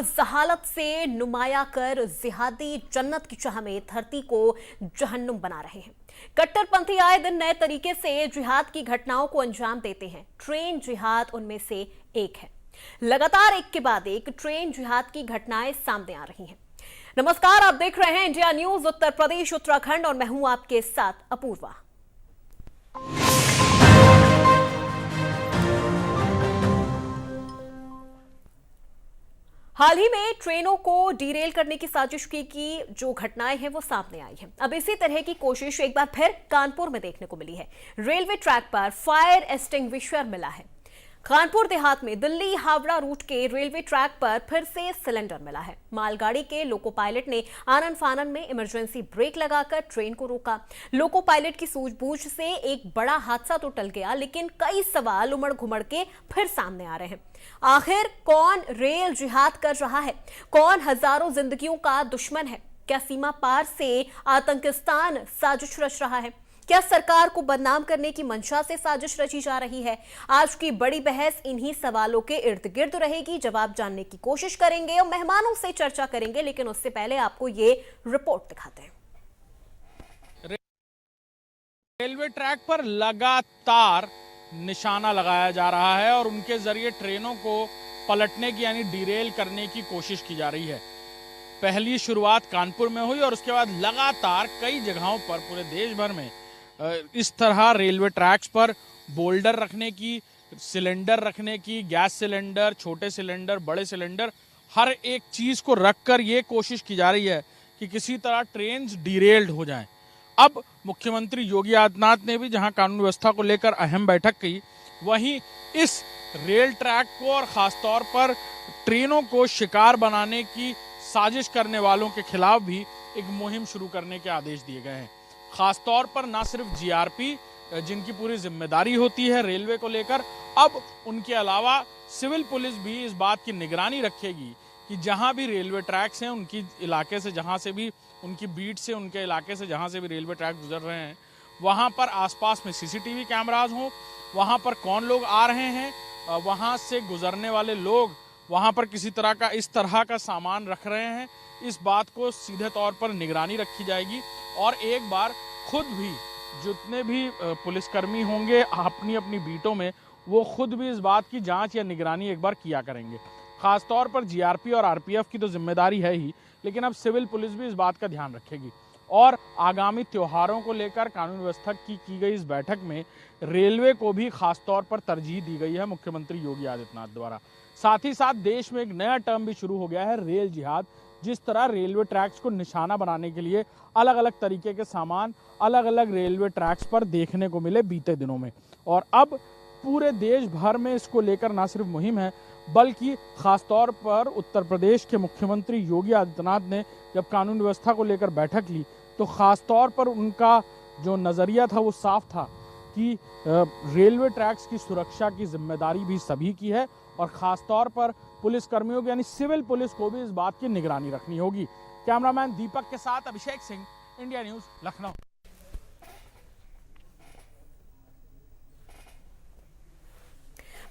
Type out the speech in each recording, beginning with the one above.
जहालत से नुमाया कर जिहादी जन्नत की चाह में धरती को जहन्नुम बना रहे हैं। कट्टरपंथी आए दिन नए तरीके से जिहाद की घटनाओं को अंजाम देते हैं। ट्रेन जिहाद उनमें से एक है। लगातार एक के बाद एक ट्रेन जिहाद की घटनाएं सामने आ रही हैं। नमस्कार, आप देख रहे हैं इंडिया न्यूज उत्तर प्रदेश उत्तराखंड और मैं हूं आपके साथ अपूर्वा। हाल ही में ट्रेनों को डीरेल करने की साजिश की जो घटनाएं हैं वो सामने आई हैं। अब इसी तरह की कोशिश एक बार फिर कानपुर में देखने को मिली है। रेलवे ट्रैक पर फायर एक्सटिंग्विशर मिला है। कानपुर देहात में दिल्ली हावड़ा रूट के रेलवे ट्रैक पर फिर से सिलेंडर मिला है। मालगाड़ी के लोको पायलट ने आनन फानन में इमरजेंसी ब्रेक लगाकर ट्रेन को रोका। लोको पायलट की सूझबूझ से एक बड़ा हादसा तो टल गया, लेकिन कई सवाल उमड़ घुमड़ के फिर सामने आ रहे हैं। आखिर कौन रेल जिहाद कर रहा है? कौन हजारों जिंदगियों का दुश्मन है? क्या सीमा पार से आतंकिस्तान साजिश रच रहा है? क्या सरकार को बदनाम करने की मंशा से साजिश रची जा रही है? आज की बड़ी बहस इन्हीं सवालों के इर्द गिर्द रहेगी। जवाब जानने की कोशिश करेंगे और मेहमानों से चर्चा करेंगे, लेकिन उससे पहले आपको ये रिपोर्ट दिखाते हैं। रेलवे ट्रैक पर लगातार निशाना लगाया जा रहा है और उनके जरिए ट्रेनों को पलटने की यानी डिरेल करने की कोशिश की जा रही है। पहली शुरुआत कानपुर में हुई और उसके बाद लगातार कई जगहों पर पूरे देश भर में इस तरह रेलवे ट्रैक्स पर बोल्डर रखने की, सिलेंडर रखने की, गैस सिलेंडर, छोटे सिलेंडर, बड़े सिलेंडर, हर एक चीज को रखकर ये कोशिश की जा रही है कि किसी तरह ट्रेन डिरेल्ड हो जाएं। अब मुख्यमंत्री योगी आदित्यनाथ ने भी जहां कानून व्यवस्था को लेकर अहम बैठक की, वहीं इस रेल ट्रैक को और खासतौर पर ट्रेनों को शिकार बनाने की साजिश करने वालों के खिलाफ भी एक मुहिम शुरू करने के आदेश दिए गए हैं। खासतौर पर न सिर्फ जीआरपी, जिनकी पूरी जिम्मेदारी होती है रेलवे को लेकर, अब उनके अलावा सिविल पुलिस भी इस बात की निगरानी रखेगी कि जहां भी रेलवे ट्रैक्स हैं, उनकी इलाके से, जहां से भी उनकी बीट से, उनके इलाके से जहां से भी रेलवे ट्रैक गुजर रहे हैं, वहां पर आसपास में सीसीटीवी कैमराज हों, वहां पर कौन लोग आ रहे हैं, वहां से गुजरने वाले लोग वहां पर किसी तरह का इस तरह का सामान रख रहे हैं, इस बात को सीधे तौर पर निगरानी रखी जाएगी। और एक बार खुद भी जितने भी पुलिसकर्मी होंगे अपनी अपनी बीटों में, वो खुद भी इस बात की जांच या निगरानी एक बार किया करेंगे। खासतौर पर जीआरपी और आरपीएफ की तो जिम्मेदारी है ही, लेकिन अब सिविल पुलिस भी इस बात का ध्यान रखेगी। और आगामी त्योहारों को लेकर कानून व्यवस्था की गई इस बैठक में रेलवे को भी खासतौर पर तरजीह दी गई है मुख्यमंत्री योगी आदित्यनाथ द्वारा। साथ ही साथ देश में एक नया टर्म भी शुरू हो गया है, रेल जिहाद। जिस तरह रेलवे ट्रैक्स को निशाना बनाने के लिए अलग अलग तरीके के सामान अलग अलग रेलवे ट्रैक्स पर देखने को मिले बीते दिनों में, और अब पूरे देश भर में इसको लेकर न सिर्फ मुहिम है, बल्कि खासतौर पर उत्तर प्रदेश के मुख्यमंत्री योगी आदित्यनाथ ने जब कानून व्यवस्था को लेकर बैठक ली, तो खासतौर पर उनका जो नज़रिया था वो साफ था कि रेलवे ट्रैक्स की सुरक्षा की जिम्मेदारी भी सभी की है, और खासतौर पर पुलिस कर्मियों की यानी सिविल पुलिस को भी इस बात की निगरानी रखनी होगी। कैमरामैन दीपक के साथ अभिषेक सिंह, इंडिया न्यूज, लखनऊ।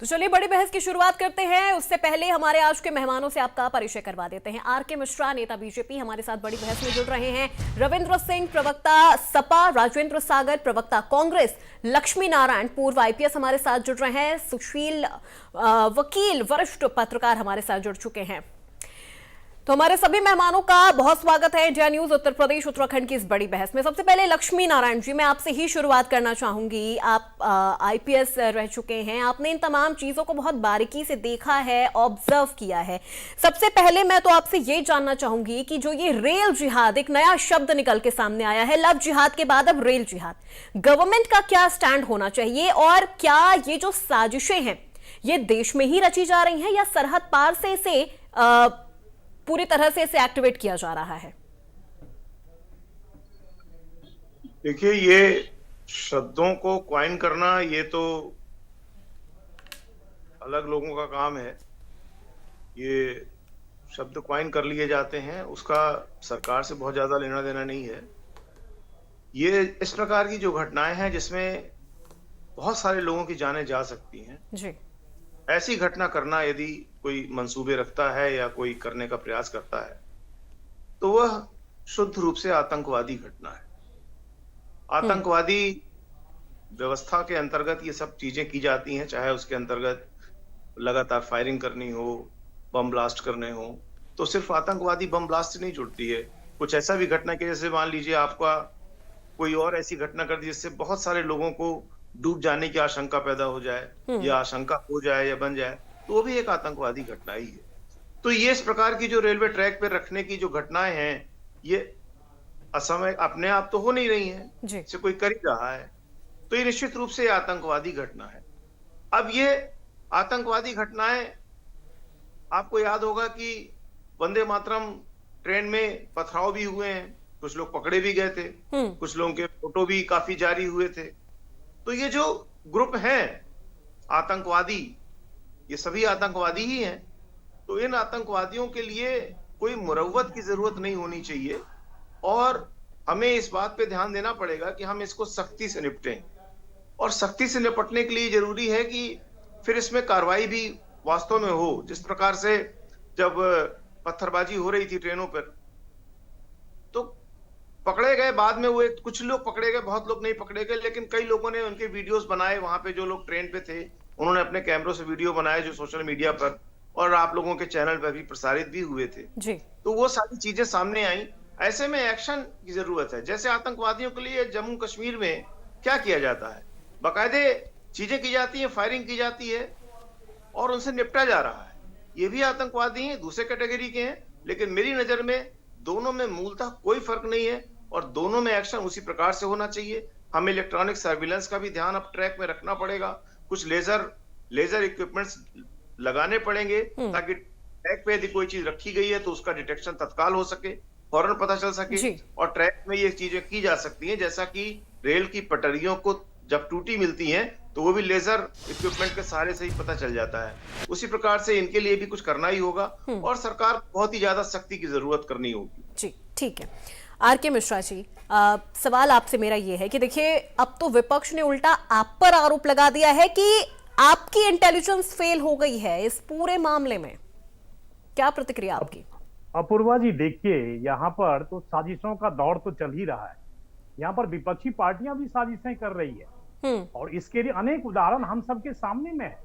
तो चलिए बड़ी बहस की शुरुआत करते हैं। उससे पहले हमारे आज के मेहमानों से आपका परिचय करवा देते हैं। आर.के. मिश्रा, नेता बीजेपी, हमारे साथ बड़ी बहस में जुड़ रहे हैं। रविंद्र सिंह, प्रवक्ता सपा, राजेंद्र सागर, प्रवक्ता कांग्रेस, लक्ष्मी नारायण, पूर्व आईपीएस, हमारे साथ जुड़ रहे हैं। सुशील, वकील, वरिष्ठ पत्रकार हमारे साथ जुड़ चुके हैं। तो हमारे सभी मेहमानों का बहुत स्वागत है इंडिया न्यूज उत्तर प्रदेश उत्तराखंड की इस बड़ी बहस में। सबसे पहले लक्ष्मी नारायण जी, मैं आपसे ही शुरुआत करना चाहूंगी। आप आईपीएस रह चुके हैं, आपने इन तमाम चीजों को बहुत बारीकी से देखा है, ऑब्जर्व किया है। सबसे पहले मैं तो आपसे ये जानना चाहूंगी कि जो ये रेल जिहाद, एक नया शब्द निकल के सामने आया है, लव जिहाद के बाद अब रेल जिहाद, गवर्नमेंट का क्या स्टैंड होना चाहिए? और क्या ये जो साजिशें हैं ये देश में ही रची जा रही हैं या सरहद पार से इसे पूरी तरह से इसे एक्टिवेट किया जा रहा है? देखिए, ये शब्दों को क्वाइन करना ये तो अलग लोगों का काम है। ये शब्द क्वाइन कर लिए जाते हैं, उसका सरकार से बहुत ज्यादा लेना देना नहीं है। ये इस प्रकार की जो घटनाएं हैं जिसमें बहुत सारे लोगों की जानें जा सकती हैं जी। ऐसी घटना करना यदि कोई मंसूबे रखता है या कोई करने का प्रयास करता है, तो वह शुद्ध रूप से आतंकवादी घटना है। आतंकवादी व्यवस्था के अंतर्गत ये सब चीजें की जाती हैं, चाहे उसके अंतर्गत लगातार फायरिंग करनी हो, बम ब्लास्ट करने हो, तो सिर्फ आतंकवादी बम ब्लास्ट से नहीं जुड़ती है। कुछ ऐसा भी घटना की, जैसे मान लीजिए आपका कोई और ऐसी घटना कर दी जिससे बहुत सारे लोगों को डूब जाने की आशंका पैदा हो जाए या आशंका हो जाए या बन जाए, तो वो भी एक आतंकवादी घटना ही है। तो ये इस प्रकार की जो रेलवे ट्रैक पर रखने की जो घटनाएं हैं, ये असमय अपने आप तो हो नहीं रही हैं, इसे कोई कर ही रहा है, तो ये निश्चित रूप से आतंकवादी घटना है। अब ये आतंकवादी घटनाएं, आपको याद होगा कि वंदे मातरम ट्रेन में पथराव भी हुए हैं, कुछ लोग पकड़े भी गए थे, कुछ लोगों के फोटो भी काफी जारी हुए थे। तो ये जो ग्रुप हैं आतंकवादी, ये सभी आतंकवादी ही हैं। तो इन आतंकवादियों के लिए कोई मुरव्वत की जरूरत नहीं होनी चाहिए और हमें इस बात पे ध्यान देना पड़ेगा कि हम इसको सख्ती से निपटें। और सख्ती से निपटने के लिए जरूरी है कि फिर इसमें कार्रवाई भी वास्तव में हो। जिस प्रकार से जब पत्थरबाजी हो रही थी ट्रेनों पर, तो पकड़े गए, बाद में वो कुछ लोग पकड़े गए, बहुत लोग नहीं पकड़े गए, लेकिन कई लोगों ने उनके वीडियोस बनाए। वहां पे जो लोग ट्रेन पे थे उन्होंने अपने कैमरों से वीडियो बनाए जो सोशल मीडिया पर और आप लोगों के चैनल पर भी प्रसारित भी हुए थे जी। तो वो सारी चीजें सामने आई। ऐसे में एक्शन की जरूरत है। जैसे आतंकवादियों के लिए जम्मू कश्मीर में क्या किया जाता है, बाकायदे चीजें की जाती है, फायरिंग की जाती है और उनसे निपटा जा रहा है। ये भी आतंकवादी हैं, दूसरे कैटेगरी के हैं, लेकिन मेरी नजर में दोनों में मूलतः कोई फर्क नहीं है और दोनों में एक्शन उसी प्रकार से होना चाहिए। हमें इलेक्ट्रॉनिक सर्विलेंस का भी ध्यान अब ट्रैक में रखना पड़ेगा, कुछ लेजर इक्विपमेंट्स लगाने पड़ेंगे ताकि ट्रैक पे यदि कोई चीज रखी गई है तो उसका डिटेक्शन तत्काल हो सके, फौरन पता चल सके और ट्रैक में ये चीजें की जा सकती हैं। जैसा कि रेल की पटरियों को जब टूटी मिलती हैं तो वो भी लेजर इक्विपमेंट के सहारे से ही पता चल जाता है। उसी प्रकार से इनके लिए भी कुछ करना ही होगा और सरकार बहुत ही ज्यादा सख्ती की जरूरत करनी होगी। जी ठीक है। आर के मिश्रा जी, सवाल आपसे मेरा ये है कि देखिए, अब तो विपक्ष ने उल्टा आप पर आरोप लगा दिया है कि आपकी इंटेलिजेंस फेल हो गई है इस पूरे मामले में। क्या प्रतिक्रिया आपकी? अपूर्वा जी, देखिए, यहाँ पर तो साजिशों का दौर तो चल ही रहा है। यहाँ पर विपक्षी पार्टियां भी साजिशें कर रही है और इसके लिए अनेक उदाहरण हम सबके सामने में है।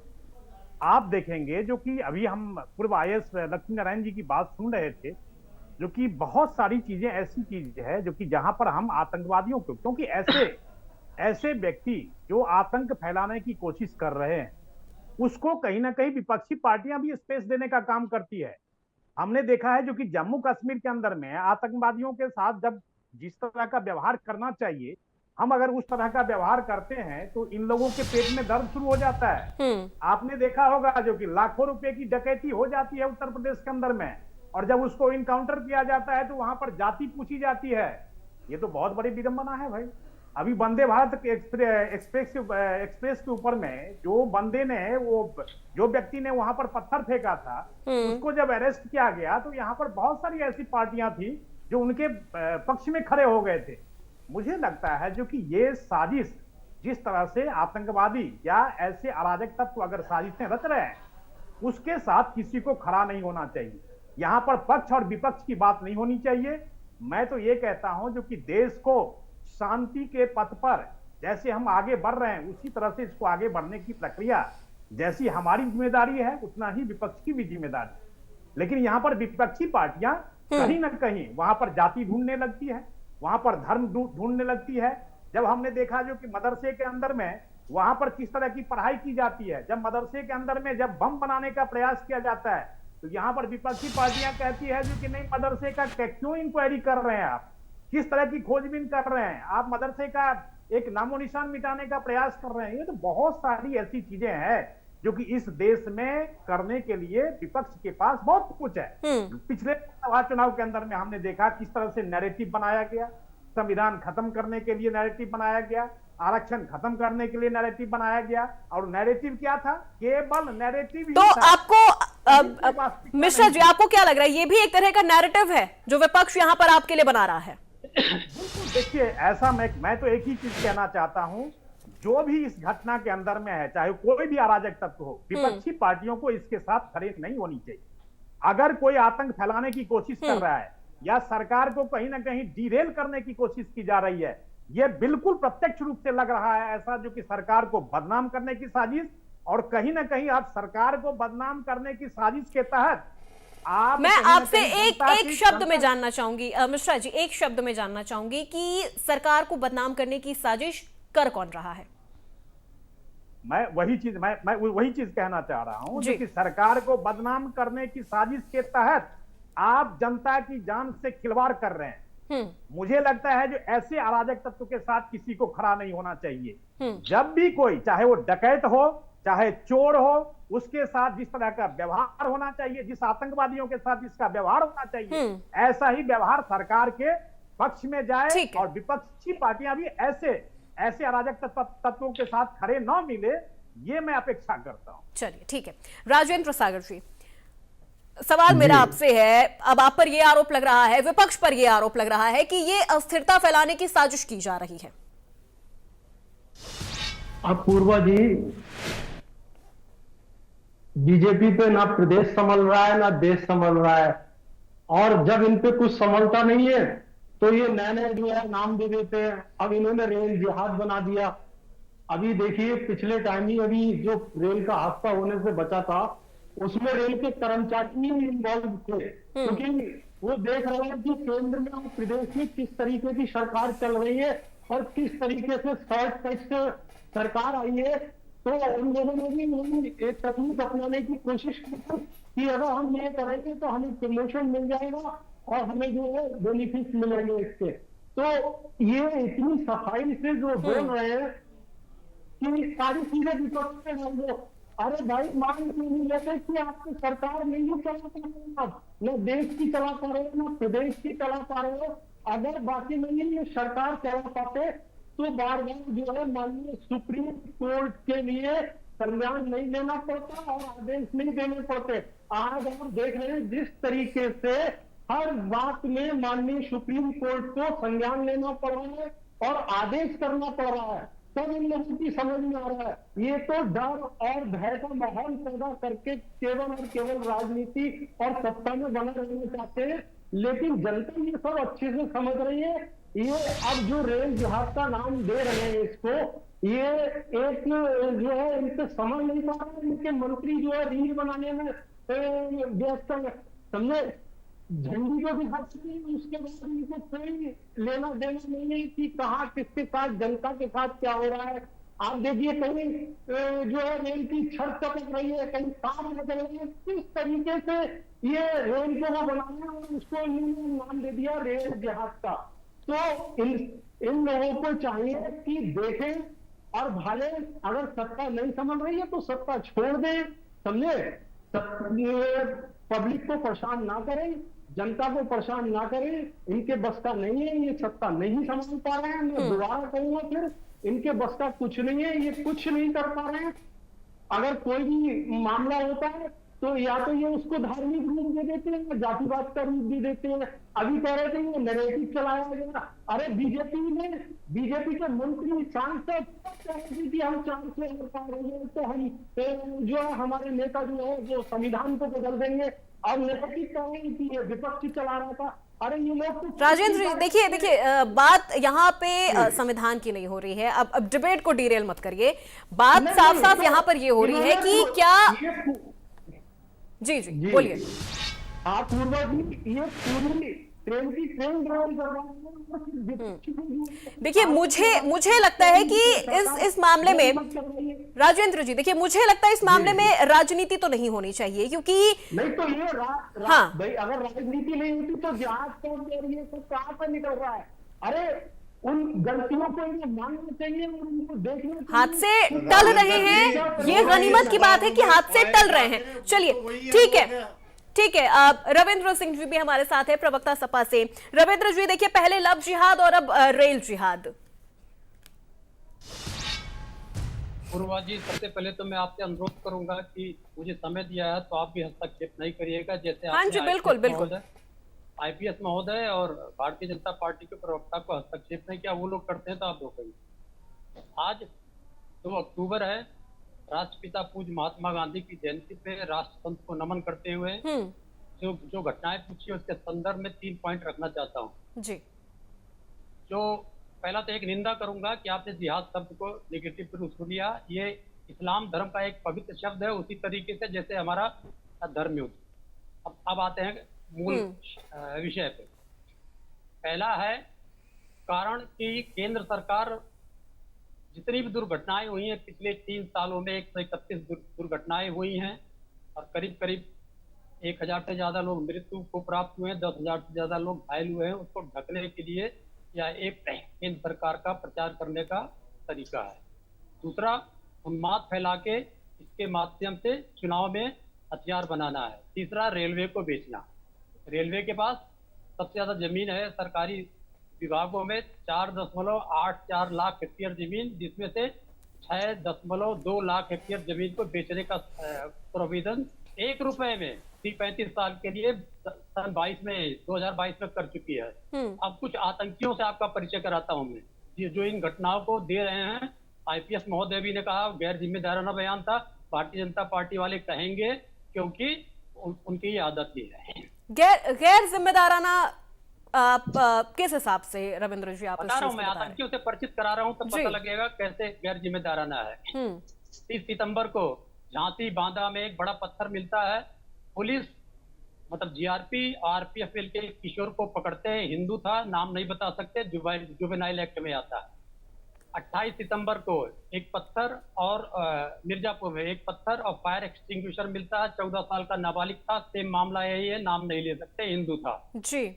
आप देखेंगे जो कि अभी हम पूर्व IAS लक्ष्मी नारायण जी की बात सुन रहे थे, जो कि बहुत सारी चीजें ऐसी चीज है जो कि जहां पर हम आतंकवादियों को, क्योंकि ऐसे व्यक्ति जो आतंक फैलाने की कोशिश कर रहे हैं, उसको कहीं ना कहीं विपक्षी पार्टियां भी स्पेस देने का काम करती है। हमने देखा है जो कि जम्मू कश्मीर के अंदर में आतंकवादियों के साथ जब जिस तरह का व्यवहार करना चाहिए, हम अगर उस तरह का व्यवहार करते हैं तो इन लोगों के पेट में दर्द शुरू हो जाता है। आपने देखा होगा जो कि लाखों रुपए की डकैती हो जाती है उत्तर प्रदेश के अंदर में, और जब उसको इनकाउंटर किया जाता है तो वहां पर जाति पूछी जाती है। ये तो बहुत बड़ी विडंबना है भाई। अभी वंदे भारत एक्सप्रेस के ऊपर में जो बंदे ने, वो जो व्यक्ति ने वहां पर पत्थर फेंका था, उसको जब अरेस्ट किया गया तो यहाँ पर बहुत सारी ऐसी पार्टियां थी जो उनके पक्ष में खड़े हो गए थे। मुझे लगता है जो कि ये साजिश, जिस तरह से आतंकवादी या ऐसे अराजक तत्व अगर साजिशें रच रहे हैं, उसके साथ किसी को खड़ा नहीं होना चाहिए। यहाँ पर पक्ष और विपक्ष की बात नहीं होनी चाहिए। मैं तो ये कहता हूं जो कि देश को शांति के पथ पर जैसे हम आगे बढ़ रहे हैं, उसी तरह से इसको आगे बढ़ने की प्रक्रिया जैसी हमारी जिम्मेदारी है, उतना ही विपक्ष की भी जिम्मेदारी है। लेकिन यहाँ पर विपक्षी पार्टियां कहीं ना कहीं वहां पर जाति ढूंढने लगती है, वहां पर धर्म ढूंढने लगती है। जब हमने देखा जो कि मदरसे के अंदर में वहां पर किस तरह की पढ़ाई की जाती है, जब मदरसे के अंदर में जब बम बनाने का प्रयास किया जाता है, तो यहाँ पर विपक्षी पार्टियां कहती है जो कि नहीं, मदरसे का क्यों इंक्वायरी कर रहे हैं आप, किस तरह की खोजबीन कर रहे हैं आप, मदरसे का एक नामो निशान मिटाने का प्रयास कर रहे हैं। ये तो बहुत सारी ऐसी चीजें हैं जो कि इस देश में करने के लिए विपक्ष के पास बहुत कुछ है। पिछले लोकसभा चुनाव के अंदर में हमने देखा किस तरह से नैरेटिव बनाया गया, संविधान खत्म करने के लिए नैरेटिव बनाया गया, आरक्षण खत्म करने के लिए नैरेटिव बनाया गया, और नैरेटिव क्या था? केवल नैरेटिव। तो आपको मिश्रा जी, आपको क्या लग रहा है, ये भी एक तरह का नैरेटिव है जो विपक्ष यहाँ पर आपके लिए बना रहा है? देखिए, ऐसा मैं तो एक ही चीज कहना चाहता हूं, जो भी इस घटना के अंदर में है, चाहे कोई भी अराजक तत्व हो, विपक्षी पार्टियों को इसके साथ खड़े नहीं होनी चाहिए। अगर कोई आतंक फैलाने की कोशिश कर रहा है या सरकार को कहीं ना कहीं डीरेल करने की कोशिश की जा रही है, यह बिल्कुल प्रत्यक्ष रूप से लग रहा है ऐसा जो कि सरकार को बदनाम करने की साजिश, और कहीं ना कहीं आप सरकार को बदनाम करने की साजिश के तहत आप मैं कहीं ना आपसे कहीं एक जनता एक की- शब्द में जनता- जानना चाहूंगी मिश्रा जी, एक शब्द में जानना चाहूंगी कि सरकार को बदनाम करने की साजिश कर कौन रहा है? मैं वही चीज कहना चाह रहा हूं जी। जो कि सरकार को बदनाम करने की साजिश के तहत आप जनता की जान से खिलवाड़ कर रहे हैं। मुझे लगता है जो ऐसे अराजक तत्व के साथ किसी को खड़ा नहीं होना चाहिए। जब भी कोई, चाहे वो डकैत हो चाहे चोर हो, उसके साथ जिस तरह का व्यवहार होना चाहिए, जिस आतंकवादियों के साथ जिसका व्यवहार होना चाहिए, ऐसा ही व्यवहार सरकार के पक्ष में जाए ठीक है। और विपक्षी पार्टियां भी ऐसे अराजक तत्वों के साथ खड़े न मिले, ये मैं अपेक्षा करता हूं। चलिए ठीक है। राजेंद्र सागर जी, सवाल मेरा आपसे है, अब आप पर यह आरोप लग रहा है, विपक्ष पर यह आरोप लग रहा है कि ये अस्थिरता फैलाने की साजिश की जा रही है। अब पूर्वा जी, बीजेपी पे ना प्रदेश संभल रहा है ना देश संभल रहा है, और जब इन पे कुछ संभलता नहीं है तो ये नए नए जो है नाम दे देते हैं। अब इन्होंने रेल जिहाद बना दिया। अभी देखिए, पिछले टाइम ही अभी जो रेल का हादसा होने से बचा था, उसमें रेल के कर्मचारी इन्वॉल्व थे, क्योंकि वो देख रहे हैं कि केंद्र में और प्रदेश में किस तरीके की सरकार चल रही है और किस तरीके से शॉर्टकट से सरकार आई है। तो उन लोगों ने भी एक तकनीक अपनाने की कोशिश की कि अगर हम ये करेंगे तो हमें प्रमोशन मिल जाएगा और हमें जो है बेनिफिट मिलेंगे इसके। तो ये इतनी सफाई से जो बोल रहे हैं कि सारी चीजें विपक्ष में हम लोग, अरे भाई मान क्यों नहीं लेते कि आपकी सरकार नहीं चला पा रहे हो, आप न देश की चला पा रहे हो न प्रदेश की चला पा रहे हो। अगर बाकी नहीं ये सरकार चला पाते तो बार बार जो है माननीय सुप्रीम कोर्ट के लिए संज्ञान नहीं लेना पड़ता और आदेश नहीं देने पड़ते। आज आप देख रहे हैं जिस तरीके से हर बात में माननीय सुप्रीम कोर्ट को संज्ञान लेना पड़ रहा है और आदेश करना पड़ रहा है, तब इन लोगों की समझ में आ रहा है। ये तो डर और भय का माहौल पैदा करके केवल और केवल राजनीति और सत्ता में बने रहना चाहते हैं, लेकिन जनता ये सब अच्छे से समझ रही है। ये अब जो रेल जिहाद का नाम दे रहे हैं इसको, ये एक जो है इनसे समझ नहीं पा रहे, इनके मंत्री जो है रील बनाने में व्यस्त है, समझे। झंडी को भी हक नहीं, उसके बाद इनको कोई लेना देना नहीं है कि कहाँ किसके साथ, जनता के साथ क्या हो रहा है। आप देखिए कहीं जो है रेल की छत टपक रही है, कहीं तार निकल रही है, किस तरीके से ये रेल को वो बनाया और उसको इन्होंने नाम दे दिया रेल जिहाद का। तो इन लोगों को चाहिए कि देखें और भाले, अगर सत्ता नहीं समझ रही है तो सत्ता छोड़ दें, समझे। पब्लिक को परेशान ना करें, जनता को परेशान ना करें, इनके बस का नहीं है, ये सत्ता नहीं समझ पा रहे हैं। मैं दोबारा कहूंगा फिर, इनके बस का कुछ नहीं है, ये कुछ नहीं कर पा रहे हैं। अगर कोई भी मामला होता है तो या तो ये उसको धार्मिक रूप दे देते हैं, जातिवाद का रूप भी देते हैं। अभी कह रहे थे ये नैरेटिव चलाया गया। अरे बीजेपी के मंत्री सांसद कह रहे थे कि हम चांस ले पा रहे हैं तो हम जो है हमारे नेता जो है वो संविधान को बदल देंगे, और नैरेटिव कह रहे हैं कि ये विपक्ष चला रहा था। अरे ये लोग राजेंद्र जी देखिए बात यहाँ पे संविधान की नहीं हो रही है। अब डिबेट को डीरेल मत करिए, बात साफ साफ यहाँ पर ये हो रही है कि क्या जी बोलिए। आप पूर्वा जी, ये पूरी ट्रेन की ट्रेन देखिए मुझे लगता है कि इस मामले में राजेंद्र जी, देखिए मुझे लगता है इस मामले में राजनीति तो नहीं होनी चाहिए, क्योंकि नहीं तो ये हाँ भाई अगर राजनीति नहीं होती तो जहाज ये सब कहाँ पर निकल रहा है। अरे उन गलतियों को इन्हें मानना चाहिए और उनको देखना चाहिए। हाथ से टल रहे हैं, ये गनीमत की बात है कि हाथ से टल रहे हैं। चलिए ठीक है। रविंद्र सिंह जी भी हमारे साथ है, प्रवक्ता सपा से। रविंद्र जी देखिए, पहले लव जिहाद और अब रेल जिहाद। पूर्वा जी, सबसे पहले तो मैं आपसे अनुरोध करूंगा कि मुझे समय दिया है तो आप भी हस्तक्षेप नहीं करिएगा, जैसे हाँ जी बिल्कुल आईपीएस महोदय और भारतीय जनता पार्टी के प्रवक्ता को हस्तक्षेप नहीं किया वो लोग करते हैं तो आप रोकेंगे। आज 2 अक्टूबर है, राष्ट्रपिता पूज्य महात्मा गांधी की जयंती पे राष्ट्र संत को नमन करते हुए जो घटनाएं पूछी उसके संदर्भ में 3 पॉइंट रखना चाहता हूँ। जी। जो पहला तो एक निंदा करूंगा कि आपने जिहाद शब्द को नेगेटिव रूप से लिया। ये इस्लाम धर्म का एक पवित्र शब्द है, उसी तरीके से जैसे हमारा धर्म युद्ध। अब आते हैं मूल विषय पे। पहला है कारण कि केंद्र सरकार जितनी भी दुर्घटनाएं हुई हैं पिछले 3 सालों में 131 दुर्घटनाएं हुई हैं और करीब करीब 1000 से ज्यादा लोग मृत्यु को प्राप्त हुए हैं, 10,000 से ज्यादा लोग घायल हुए हैं। उसको ढकने के लिए यह एक केंद्र सरकार का प्रचार करने का तरीका है। दूसरा, उन्माद फैला के इसके माध्यम से चुनाव में हथियार बनाना है। तीसरा, रेलवे को बेचना। रेलवे के पास सबसे ज्यादा जमीन है सरकारी विभागों में, 4.84 लाख हेक्टेयर जमीन, जिसमें से 6.2 लाख हेक्टेयर जमीन को बेचने का प्रोविजन 1 रुपए में 35 साल के लिए सन 2022 में कर चुकी है। अब कुछ आतंकियों से आपका परिचय कराता हूं मैं, ये जो इन घटनाओं को दे रहे हैं। आईपीएस महोदय भी ने कहा गैर जिम्मेदाराना बयान था, भारतीय जनता पार्टी वाले कहेंगे क्योंकि उनकी ये आदत ही है। गैर जिम्मेदाराना किस हिसाब से रविंद्र जी आप बता रहा हूँ, मैं आतंकियों से परिचित करा रहा हूँ तो पता लगेगा कैसे गैर जिम्मेदाराना है। 30 सितंबर को झांसी बांदा में एक बड़ा पत्थर मिलता है। पुलिस मतलब जीआरपी आरपीएफ के किशोर को पकड़ते हैं, हिंदू था, नाम नहीं बता सकते, जुवेनाइल एक्ट में आता है। 28 सितंबर को एक पत्थर और मिर्जापुर में एक पत्थर और फायर एक्सटिंग्विशर मिलता है। 14 साल का नाबालिग था, सेम मामला यही है, नाम नहीं ले सकते, हिंदू था जी।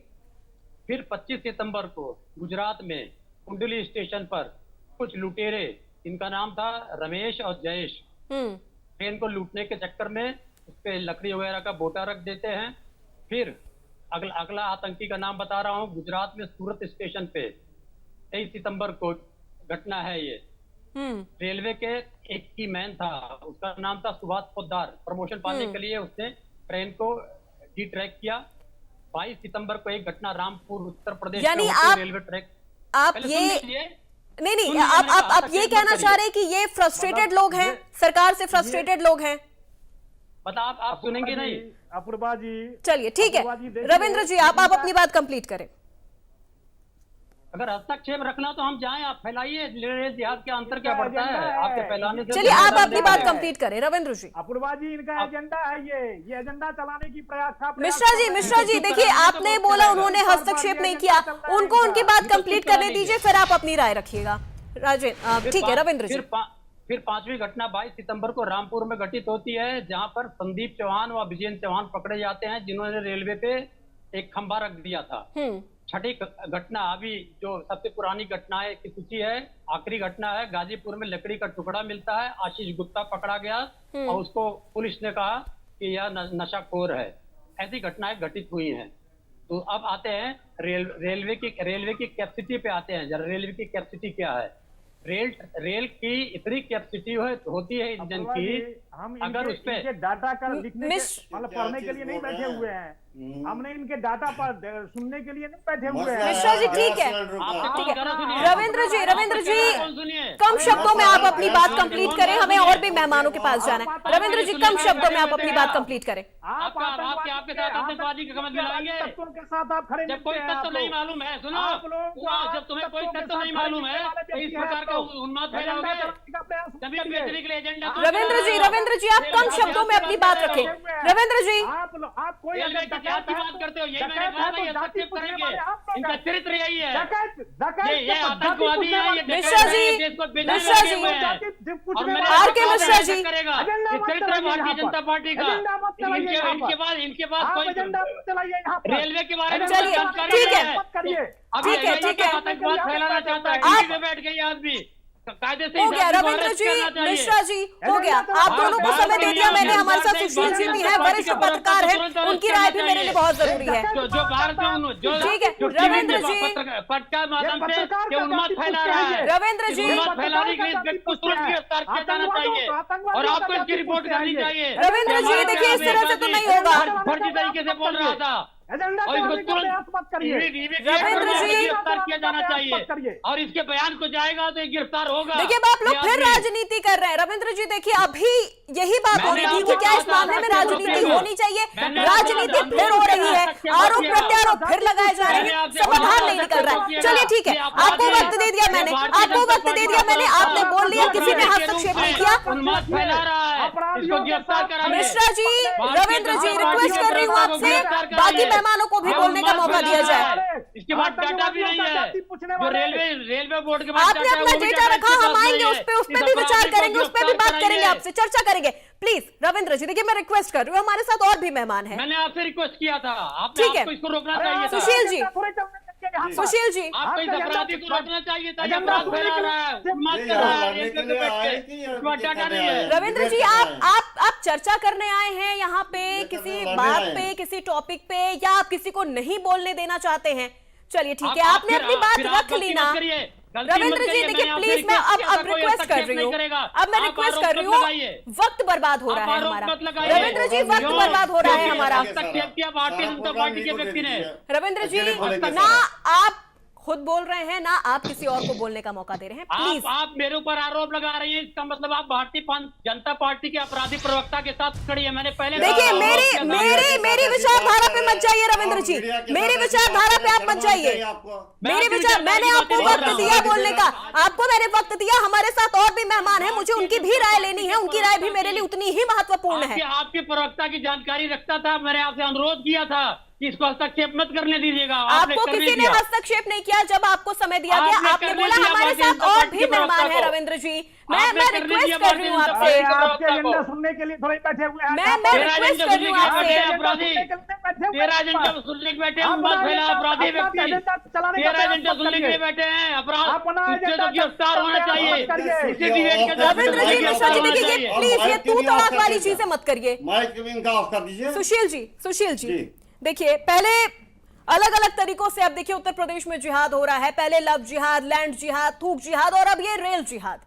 फिर 25 सितंबर को गुजरात में कुंडली स्टेशन पर कुछ लुटेरे, इनका नाम था रमेश और जयेश, ट्रेन को लूटने के चक्कर में उस पे लकड़ी वगैरह का बोटा रख देते हैं। फिर अगला आतंकी का नाम बता रहा हूँ, गुजरात में सूरत स्टेशन पे 23 सितंबर को घटना है ये। रेलवे के एक की मैन था, उसका नाम था सुभाष पोद्दार, प्रमोशन पाने के लिए उसने ट्रेन को डी ट्रैक किया। 22 सितंबर को एक घटना रामपुर उत्तर प्रदेश यानी में रेलवे ट्रैक। आप ये नहीं आप ये कहना चाह रहे हैं कि ये फ्रस्ट्रेटेड लोग हैं, सरकार से फ्रस्ट्रेटेड लोग हैं? मतलब आप सुनेंगे नहीं। अपूर्वा जी चलिए ठीक है, रविंद्र जी आप अपनी बात कंप्लीट करें। अगर हस्तक्षेप रखना तो हम जाएं, आप फैलाइए जिहाद के अंतर क्या बढ़ता है आपके फैलाने से। चलिए आप अपनी बात कंप्लीट करें रविंद्र जी। अपूर्वा जी इनका एजेंडा है, ये एजेंडा चलाने की प्रयास। मिश्रा जी देखिए, आपने बोला उन्होंने हस्तक्षेप नहीं किया, उनको उनकी बात कंप्लीट करने दीजिए, फिर आप अपनी राय रखिएगा। राजेंद्र ठीक है, रविंद्र जी। फिर 5वीं घटना 22 सितंबर को रामपुर में घटित होती है, जहां पर संदीप चौहान व विजेंद्र चौहान पकड़े जाते हैं, जिन्होंने रेलवे पे एक खंभा रख दिया था। छठी घटना अभी जो सबसे पुरानी घटनाएं की सूची है, आखिरी घटना है, गाजीपुर में लकड़ी का टुकड़ा मिलता है, आशीष गुप्ता पकड़ा गया और उसको पुलिस ने कहा कि यह नशाखोर है। ऐसी घटनाएं घटित हुई हैं। तो अब आते हैं रेलवे की कैपेसिटी पे आते हैं। जरा रेलवे की कैपेसिटी क्या है? रेल की इतनी कैपेसिटी होती है इंजन की, अगर उस पे डाटा का लिखने मतलब पढ़ने के लिए नहीं बैठे हुए हैं, हमने इनके डाटा पर सुनने के लिए नहीं बैठे हुए हैं। मिश्रा जी ठीक है, रविंद्र जी कम शब्दों में आप अपनी बात कंप्लीट करें, हमें और भी मेहमानों के पास जाना है। रविंद्र जी कम शब्दों में आप अपनी बात कंप्लीट करें। आपके साथ आतंकवादी का समझ मिलाएंगे के साथ आप खड़े जब कोई तत्व नहीं मालूम है। सुनो, जब तुम्हें कोई तत्व नहीं मालूम है तो इस प्रकार का उन्माद फैलाओगे, तभी बेचने के लिए एजेंडा। रविंद्र जी आप कम शब्दों में अपनी बात रखें। रविंद्र जी आप कोई जात की बात करते हो, यही मैंने कहा था, ये हस्तक्षेप करेंगे, इनका चरित्र यही है, ये आतंकवादी है, ये मिश्रा जी आर के मिश्रा जी करेगा, ये चरित्र है भारतीय जनता पार्टी का। इनके पास कोई रेलवे के बारे में जानकारी नहीं है। ठीक है आतंकवाद फैलाना चाहता है, बैठ गई आदमी कायदे से। हो गया रविंद्र जी, मिश्रा जी हो गया, आप दोनों को समय दे दिया मैंने। हमारे साथ सुशील जी भी हैं, वरिष्ठ पत्रकार हैं, उनकी राय भी मेरे लिए बहुत जरूरी है। जो भारत में ठीक है रविंद्र जी, पत्रकार माध्यम से उन्माद फैला रहा है, रविंद्र जी उन्माद फैलाने के लिए व्यक्ति को तुरंत गिरफ्तार किया जाना चाहिए और आपको इसकी रिपोर्ट करनी चाहिए। रविंद्र जी देखिए इस तरह से तो नहीं होगा। फर्जी तरीके से बोल रहा था, एजेंडा और इसको चलाने का प्रयास मत करिए। रविंद्र जी, गिरफ्तार किया जाना मत चाहिए करिए। और इसके बयान को जाएगा तो ये गिरफ्तार होगा। देखिए अब आप लोग ये फिर आदमी- राजनीति कर रहे हैं। रविंद्र जी देखिए अभी यही बात हो मैंने रही थी आपको कि क्या इस कहा था, मामले में सत्य राजनीति रोकिएगा। होनी चाहिए। मैंने राजनीति आपको फिर हो रही है, सत्य आरोप रोकिएगा। प्रत्यारोप फिर लगाए जा रहे मैंने हैं, आपसे समाधान कहा नहीं था, निकल रहा है। रोकिएगा। चलिए ठीक है, ये अपराधी आपको है। वक्त दे दिया ये मैंने, भारतीय आपको जनता वक्त दे पार्टी दिया का मैंने, आपने अपराधी बोल लिया, है। किसी ने अपराधी के हस्तक्षेप रूप नहीं में किया। उन्माद फैला रहा है, इसको गिरफ्तार कराइए। मिश्रा जी, रविंद्र जी, रिक्वेस्ट कर रही हूँ आपसे बाकी मेहमानों को भी बोलने का मौका दिया जाए। इसके बाद डाटा भी नहीं है जो रेलवे बोर्ड के पास आपने डाटा है, अपना वो भी डेटा डाटा रखा, इसके हम पास आएंगे नहीं उस है। पे इस भी विचार अपराधी को करेंगे, उस पे भी गिरफ्तार बात करेंगे, कराइए। आपसे चर्चा करेंगे। प्लीज रविंद्र जी, देखिए मैं रिक्वेस्ट कर रही हूँ, हमारे साथ और भी मेहमान हैं। मैंने आपसे रिक्वेस्ट किया था, आपने ठीक है। आपको इसको रोकना चाहिए था। सुशील जी, सुशील जी, आपको इस अपराधी को रोकना चाहिए था। ये एजेंडा अपराध फैला रहा है, उन्माद ये कर रहा यहाँ है, लड़ने रेलवे के पे लिए बैठ आए के। कि या इसके बाद डाटा करने नहीं आए है। हैं? रविंद्र जी, आप चर्चा करने आए हैं यहाँ पे किसी करने बात आए हैं। पे, किसी टॉपिक पे, या आप किसी को नहीं बोलने देना चाहते हैं? चलिए ठीक है, आप आपने फिर- अपनी बात फिर आप रख ली गलती ना। मत करिए, गलती मत रविंद्र जी करिए, देखिए मैंने प्लीज, आपसे मैं रिक्वेस्ट किया अब था, कोई रिक्वेस्ट कर हस्तक्षेप रही नहीं हूँ, करेगा। अब मैं आप रिक्वेस्ट आरोप कर रही मत हूँ, लगाइए। वक्त बर्बाद हो रहा आप है आरोप हमारा। मत लगाइए। रविंद्र जी, वक्त क्यों? बर्बाद हो रहा है क्योंकि हमारा। हस्तक्षेप किया भारतीय जनता पार्टी के व्यक्ति ने। रविंद्र जी, ना आप खुद बोल रहे हैं, ना आप किसी और को बोलने का मौका दे रहे हैं, प्लीज। आप मेरे ऊपर आरोप लगा रही हैं, इसका मतलब आप भारतीय जनता पार्टी के अपराधी प्रवक्ता के साथ खड़ी है। मैंने पहले देखिए मेरी विचारधारा पे मत जाइए रविंद्र जी, मेरी विचारधारा पे आप मत जाइए। मेरे विचार, मैंने आपको वक्त दिया बोलने का, आपको मैंने वक्त दिया। हमारे साथ और भी मेहमान हैं, मुझे उनकी भी राय लेनी है, उनकी राय भी मेरे लिए उतनी ही महत्वपूर्ण है। आपके प्रवक्ता की जानकारी रखता था, मैंने आपसे अनुरोध किया था कि इसको हस्तक्षेप मत करने दीजिएगा। आपको किसी ने हस्तक्षेप नहीं किया, जब आपको समय दिया गया आपने बोला हमारे साथ और भी मेहमान हैं। रविंद्र जी, मैं रिक्वेस्ट कर रही हूँ आपसे, आपके एजेंडा सुनने के लिए थोड़े बैठे हुए हैं। मैं रिक्वेस्ट कर रही हूँ आपसे। अपराधी 13 एजेंडा सुनने के बैठे हैं, उन्माद फैला अपराधी व्यक्ति 13 एजेंडा सुनने के लिए बैठे हैं। अपराध उससे तो गिरफ्तार होना चाहिए, उसे डिबेट के रविंद्र जी, मिश्रा जी, देखिए ये प्लीज ये तू तड़ाक वाली चीजें मत करिए। माइक इनका ऑफ कर दीजिए। सुशील जी देखिए, पहले अलग अलग तरीकों से अब देखिए उत्तर प्रदेश में जिहाद हो रहा है। पहले लव जिहाद, लैंड जिहाद, थूक जिहाद, और अब ये रेल जिहाद।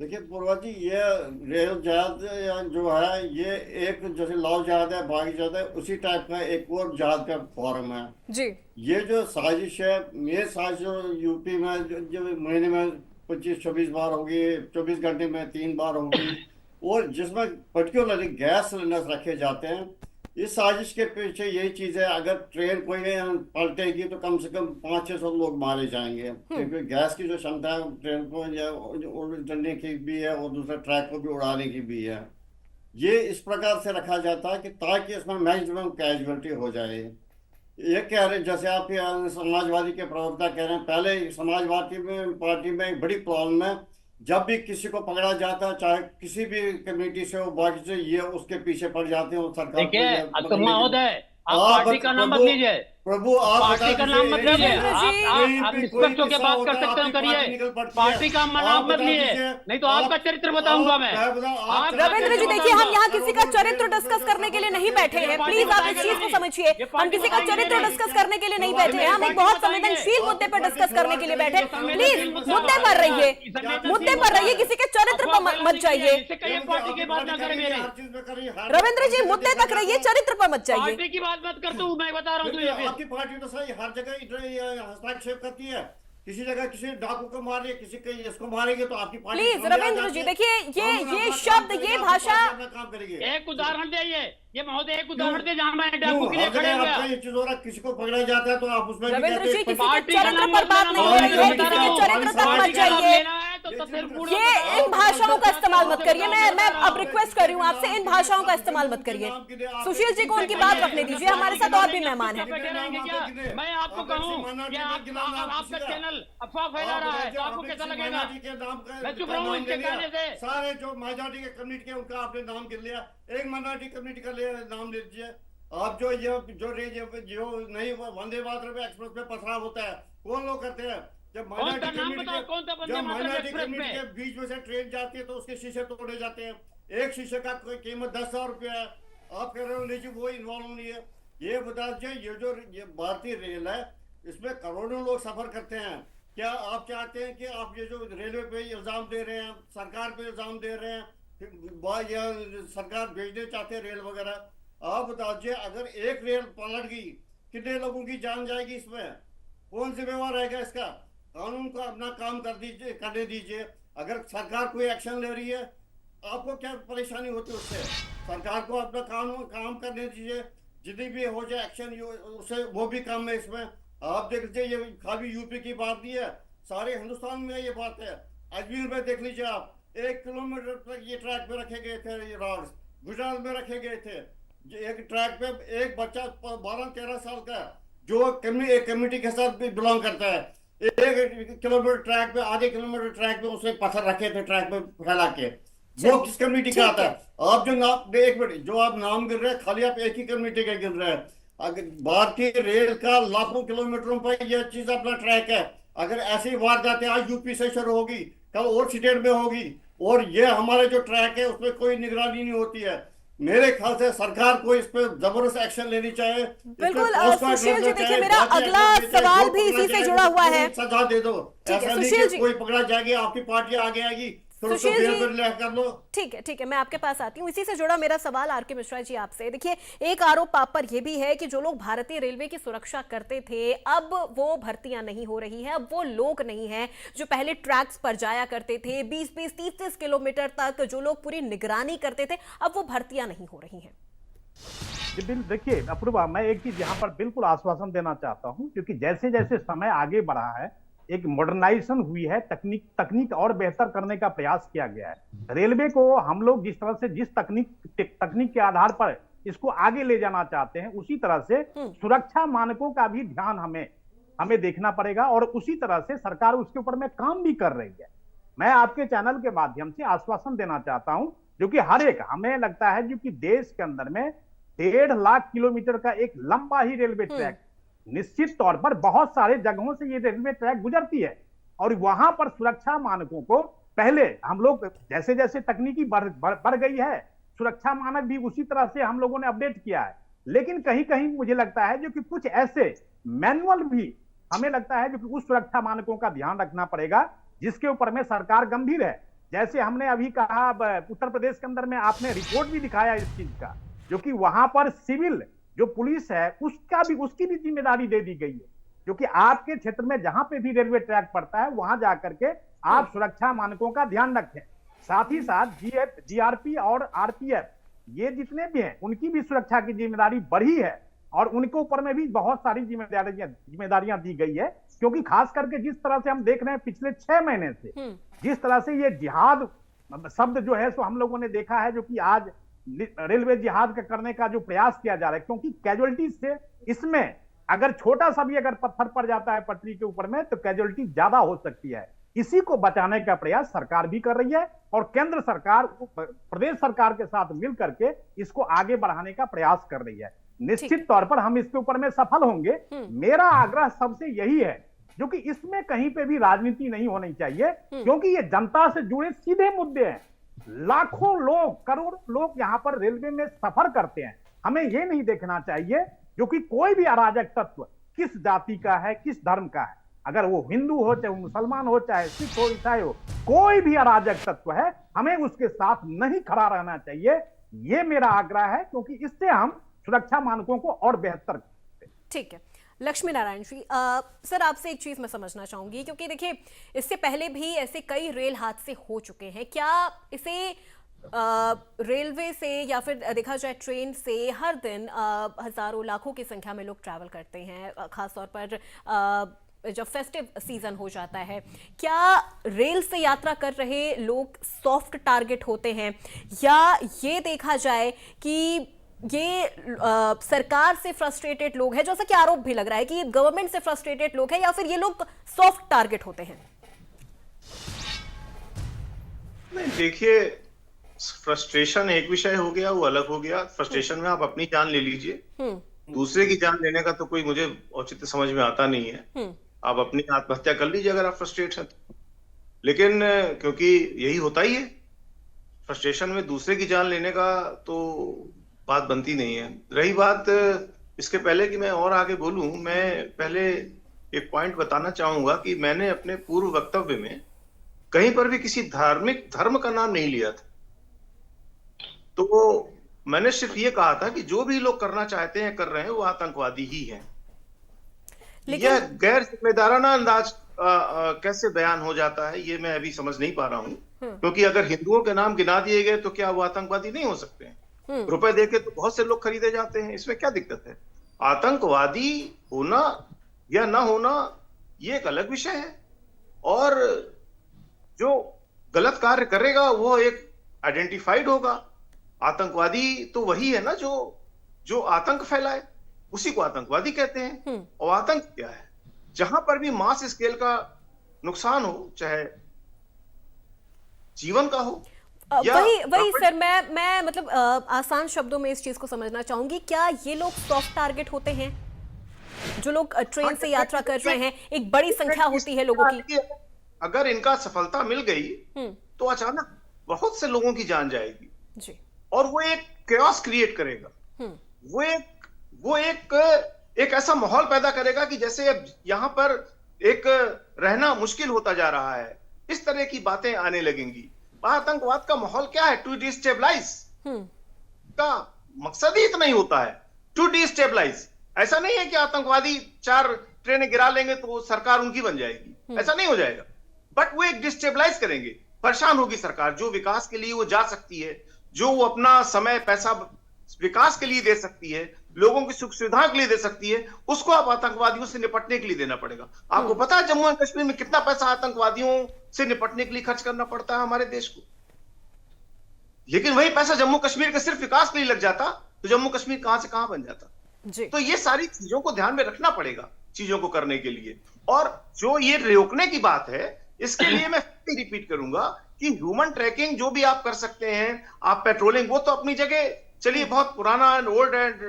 देखिए पूर्वा जी, ये रेल जहाज जो है ये एक जैसे लव जहाज है, बागी जहाज है, उसी टाइप का एक और जहाज का फॉर्म है जी। ये जो साजिश है, ये साजिश यूपी में जो महीने में 25-26 बार होगी, 24 घंटे में 3 बार होगी, और जिसमें पर्टिकुलरली गैस सिलेंडर्स रखे जाते हैं। इस साजिश के पीछे यही चीज है, अगर ट्रेन कोई पलटेगी तो कम से कम 500-600 लोग मारे जाएंगे, क्योंकि गैस की जो क्षमता है ट्रेन को या उड़ने की भी है और दूसरे ट्रैक को भी उड़ाने की भी है। ये इस प्रकार से रखा जाता है कि ताकि इसमें मैक्सिमम कैजुअलिटी हो जाए। ये कह रहे हैं, जैसे आप समाजवादी के प्रवक्ता कह रहे हैं, पहले समाजवादी पार्टी में एक बड़ी प्रॉब्लम है, जब भी किसी को पकड़ा जाता है, चाहे किसी भी कम्युनिटी से हो, बाकी से, ये उसके पीछे पड़ जाते हैं सरकार। देखिए महोदय, आप पार्टी का नाम मत लीजिए, प्रभु आप पार्टी का नाम मत लीजिए। आप निष्पक्ष होकर बात कर सकते हो, करिए। पार्टी का नाम मत लीजिए, नहीं तो आपका चरित्र बताऊंगा मैं। रविंद्र जी देखिए, हम यहाँ किसी का चरित्र डिस्कस करने के लिए नहीं बैठे हैं, प्लीज आप इस चीज को समझिए। हम किसी का चरित्र डिस्कस करने के लिए नहीं बैठे हैं, हम एक बहुत संवेदनशील मुद्दे पर डिस्कस करने के लिए बैठे। प्लीज मुद्दे पर रहिए, किसी के चरित्र पर मत जाइए। रविंद्र जी मुद्दे तक रहिए, चरित्र पर मत जाइए। पार्टी की बात मत कर, तू मैं बता रहा हूँ। आपकी पार्टी तो सही हर जगह हस्तक्षेप करती है, किसी जगह किसी डाकू को मारिए, किसी के इसको मारेंगे तो आपकी पार्टी। प्लीज रविंद्र जी देखिए, ये शब्द, ये भाषा, काम करेंगे। एक उदाहरण दे, ये महोदय एक उदाहरण दे जहां मैं डाकू के लिए खड़े हुआ। किसी को पकड़ा जाता है तो आप उसमें रविंद्र जी किसी के चरित्र पर बात नहीं हो रही है, किसी के चरित्र तक मत जाइए। ये इन भाषाओं का इस्तेमाल मत करिए। मैं अब रिक्वेस्ट कर रही हूँ आपसे, इन भाषाओं का इस्तेमाल मत करिए। सुशील जी को उनकी बात रखने दीजिए, हमारे साथ और भी मेहमान हैं। मैं आपको कहूँ कि आपका चैनल अफवाह फैला रहा है तो आपको कैसा लगेगा? मैं चुप रहूँ इनके कहने से। सारे जो मेजॉरिटी के कम्युनिटी के उनका आपने नाम गिन लिया, एक माइनॉरिटी कम्युनिटी का नाम ले लीजिए आप। जो नहीं वंदे भारत एक्सप्रेस में पथराव होता है, कौन लोग करते हैं? जब माइनॉरिटी कम्युनिटी के बीच में से ट्रेन जाती है तो उसके शीशे तोड़े जाते हैं। एक शीशे का कीमत 10,000 रुपया है। आप कह रहे हो नहीं जी वो इन्वॉल्व नहीं है। ये बता दीजिए, ये भारतीय रेल है, इसमें करोड़ों लोग सफर करते हैं। क्या आप चाहते हैं कि आप ये जो रेलवे पे इल्जाम दे रहे हैं, सरकार पे इल्जाम दे रहे हैं, या सरकार भेजने चाहते हैं रेल वगैरह, आप बताइए, अगर एक रेल पलट गई कितने लोगों की जान जाएगी? इसमें कौन जिम्मेवार रहेगा इसका? कानून को अपना काम करने दीजिए। अगर सरकार कोई एक्शन ले रही है, आपको क्या परेशानी होती है उससे? सरकार को अपना काम करने दीजिए। जितनी भी हो जाए एक्शन उससे वो भी काम है इसमें। आप देख लीजिए, ये खाली यूपी की बात नहीं है, सारे हिंदुस्तान में ये बात है। अजमेर में देख लीजिए आप, 1 किलोमीटर तक ये ट्रैक पे रखे गए थे, ये रॉड्स गुजरात में रखे गए थे। एक ट्रैक पे एक बच्चा 12-13 साल का जो एक कम्युनिटी के साथ भी बिलोंग करता है, 1 किलोमीटर ट्रैक पे, आधे किलोमीटर ट्रैक पे उसने पत्थर रखे थे ट्रैक पे फैला के। वो किस कम्युनिटी का आता है? आप जो नाम, एक मिनट, जो आप नाम गिर रहे हैं, खाली आप एक ही कम्युनिटी का गिर रहे हैं। अगर भारतीय रेल का लाखों किलोमीटरों पर यह चीज अपना ट्रैक है। अगर ऐसी वारदातें आज यूपी से शुरू होगी, कल और स्टेट में होगी, और ये हमारे जो ट्रैक है उसमें कोई निगरानी नहीं होती है। मेरे ख्याल से सरकार को इस पे जबरदस्त एक्शन लेनी चाहिए। बिल्कुल सुशील जी, देखिए मेरा अगला सवाल भी इसी से जुड़ा हुआ है। सजा दे दो, ऐसा नहीं कि कोई पकड़ा जाएगी, आपकी पार्टी आगे आएगी तो उसको सुशील जी, कर लो। ठीक है, मैं आपके पास आती हूँ। इसी से जुड़ा मेरा सवाल आर के मिश्रा जी आपसे। देखिए, एक आरोप आप पर यह भी है कि जो लोग भारतीय रेलवे की सुरक्षा करते थे, अब वो भर्तियां नहीं हो रही हैं, अब वो लोग नहीं हैं जो पहले ट्रैक्स पर जाया करते थे 20-20, 30-30 किलोमीटर तक, जो लोग पूरी निगरानी करते थे, अब वो भर्तियां नहीं हो रही हैं। देखिए अपूर्वा, मैं एक चीज यहाँ पर बिल्कुल आश्वासन देना चाहता हूँ, क्योंकि जैसे जैसे समय आगे बढ़ा है, एक मॉडर्नाइजेशन हुई है, तकनीक और बेहतर करने का प्रयास किया गया है। रेलवे को हम लोग जिस तरह से जिस तकनीक के आधार पर इसको आगे ले जाना चाहते हैं, उसी तरह से सुरक्षा मानकों का भी ध्यान हमें देखना पड़ेगा, और उसी तरह से सरकार उसके ऊपर में काम भी कर रही है। मैं आपके चैनल के माध्यम से आश्वासन देना चाहता हूं, जो कि हमें लगता है जो कि देश के अंदर में 1.5 लाख किलोमीटर का एक लंबा ही रेलवे ट्रैक, निश्चित तौर पर बहुत सारे जगहों से ये रेलवे ट्रैक गुजरती है, और वहां पर सुरक्षा मानकों को पहले हम लोग जैसे जैसे तकनीकी बढ़ गई है, सुरक्षा मानक भी उसी तरह से हम लोगों ने अपडेट किया है। लेकिन कहीं कहीं मुझे लगता है जो कि कुछ ऐसे मैनुअल भी हमें लगता है जो कि उस सुरक्षा मानकों का ध्यान रखना पड़ेगा, जिसके ऊपर में सरकार गंभीर है। जैसे हमने अभी कहा, उत्तर प्रदेश के अंदर में आपने रिपोर्ट भी दिखाया इस चीज का, जो कि वहां पर सिविल जो पुलिस है उसकी भी जिम्मेदारी दे दी गई है, जो कि आपके क्षेत्र में जहां पे भी रेलवे ट्रैक पड़ता है वहां जाकर के आप सुरक्षा मानकों का ध्यान रखें। साथ ही साथ जीआरपी और आरपीएफ ये जितने भी हैं, उनकी भी सुरक्षा की जिम्मेदारी बढ़ी है, और उनके ऊपर में भी बहुत सारी जिम्मेदारियां दी गई है। क्योंकि खास करके जिस तरह से हम देख रहे हैं पिछले 6 महीने से, जिस तरह से ये जिहाद शब्द जो है सो हम लोगों ने देखा है, जो कि आज रेलवे जिहाद का करने का जो प्रयास किया जा रहा है, क्योंकि कैजुअलिटी से इसमें अगर छोटा सा भी अगर पत्थर पड़ जाता है पटरी के ऊपर में, तो कैजुअलिटी ज्यादा हो सकती है। इसी को बचाने का प्रयास सरकार भी कर रही है, और केंद्र सरकार प्रदेश सरकार के साथ मिल करके इसको आगे बढ़ाने का प्रयास कर रही है। निश्चित तौर पर हम इसके ऊपर में सफल होंगे। मेरा आग्रह सबसे यही है, जो कि इसमें कहीं पे भी राजनीति नहीं होनी चाहिए, क्योंकि ये जनता से जुड़े सीधे मुद्दे हैं। लाखों लोग, करोड़ लोग यहाँ पर रेलवे में सफर करते हैं। हमें ये नहीं देखना चाहिए जो कि कोई भी अराजक तत्व किस जाति का है, किस धर्म का है, अगर वो हिंदू हो, चाहे वो मुसलमान हो, चाहे सिख हो, ईसाई हो, कोई भी अराजक तत्व है, हमें उसके साथ नहीं खड़ा रहना चाहिए। ये मेरा आग्रह है, क्योंकि इससे हम सुरक्षा मानकों को और बेहतर। ठीक है, लक्ष्मी नारायण जी, सर आपसे एक चीज मैं समझना चाहूंगी, क्योंकि देखिए इससे पहले भी ऐसे कई रेल हादसे हो चुके हैं। क्या इसे रेलवे से या फिर देखा जाए ट्रेन से हर दिन हजारों लाखों की संख्या में लोग ट्रैवल करते हैं, खासतौर पर जब फेस्टिव सीजन हो जाता है, क्या रेल से यात्रा कर रहे लोग सॉफ्ट टारगेट होते हैं, या ये देखा जाए कि ये सरकार से फ्रस्ट्रेटेड लोग हैं, जैसा कि आरोप भी लग रहा है कि गवर्नमेंट से फ्रस्ट्रेटेड लोग हैं, या फिर ये लोग सॉफ्ट टारगेट होते हैं? नहीं, देखिए, फ्रस्ट्रेशन एक विषय हो गया, वो अलग हो गया। फ्रस्ट्रेशन में आप अपनी जान ले लीजिए, दूसरे की जान लेने का तो कोई मुझे औचित्य समझ में आता नहीं है। आप अपनी आत्महत्या कर लीजिए अगर आप फ्रस्ट्रेट हैं। लेकिन क्योंकि यही होता ही है, फ्रस्ट्रेशन में दूसरे की जान लेने का तो बात बनती नहीं है। रही बात, इसके पहले कि मैं और आगे बोलूं, मैं पहले एक पॉइंट बताना चाहूंगा कि मैंने अपने पूर्व वक्तव्य में कहीं पर भी किसी धार्मिक धर्म का नाम नहीं लिया था। तो मैंने सिर्फ ये कहा था कि जो भी लोग करना चाहते हैं कर रहे हैं वो आतंकवादी ही हैं। यह गैर जिम्मेदाराना अंदाज कैसे बयान हो जाता है ये मैं अभी समझ नहीं पा रहा हूं, क्योंकि अगर हिंदुओं के नाम गिना दिए गए तो क्या वो आतंकवादी नहीं हो सकते हैं? रुपए देके तो बहुत से लोग खरीदे जाते हैं, इसमें क्या दिक्कत है? आतंकवादी होना या ना होना ये एक अलग विषय है, और जो गलत कार्य करेगा वो एक आइडेंटिफाइड होगा। आतंकवादी तो वही है ना जो आतंक फैलाए, उसी को आतंकवादी कहते हैं। और आतंक क्या है? जहां पर भी मास स्केल का नुकसान हो, चाहे जीवन का हो या वही सर, मैं मतलब आसान शब्दों में इस चीज को समझना चाहूंगी। क्या ये लोग सॉफ्ट टारगेट होते हैं? जो लोग ट्रेन से यात्रा कर रहे हैं, एक बड़ी संख्या होती है लोगों की। अगर इनका सफलता मिल गई तो अचानक बहुत से लोगों की जान जाएगी जी, और वो एक chaos क्रिएट करेगा। वो एक ऐसा माहौल पैदा करेगा कि जैसे अब यहाँ पर एक रहना मुश्किल होता जा रहा है, इस तरह की बातें आने लगेंगी। आतंकवाद का माहौल क्या है? टू डिस्टेबलाइज का मकसद ही इतना ही होता है, टू डिस्टेबलाइज। ऐसा नहीं है कि आतंकवादी 4 ट्रेनें गिरा लेंगे तो सरकार उनकी बन जाएगी, ऐसा नहीं हो जाएगा। बट वो एक डिस्टेबलाइज करेंगे, परेशान होगी सरकार। जो विकास के लिए वो जा सकती है, जो वो अपना समय पैसा विकास के लिए दे सकती है, लोगों की सुख सुविधा के लिए दे सकती है, उसको आप आतंकवादियों से निपटने के लिए देना पड़ेगा। आपको पता है जम्मू एंड कश्मीर में कितना पैसा आतंकवादियों से निपटने के लिए खर्च करना पड़ता है हमारे देश को? लेकिन वही पैसा जम्मू कश्मीर के सिर्फ विकास के लिए लग जाता तो जम्मू कश्मीर कहां से कहां बन जाता जी। तो ये सारी चीजों को ध्यान में रखना पड़ेगा चीजों को करने के लिए। और जो ये रोकने की बात है, इसके लिए मैं रिपीट करूंगा कि ह्यूमन ट्रैकिंग जो भी आप कर सकते हैं, आप पेट्रोलिंग, वो तो अपनी जगह चलिए बहुत पुराना एंड ओल्ड एंड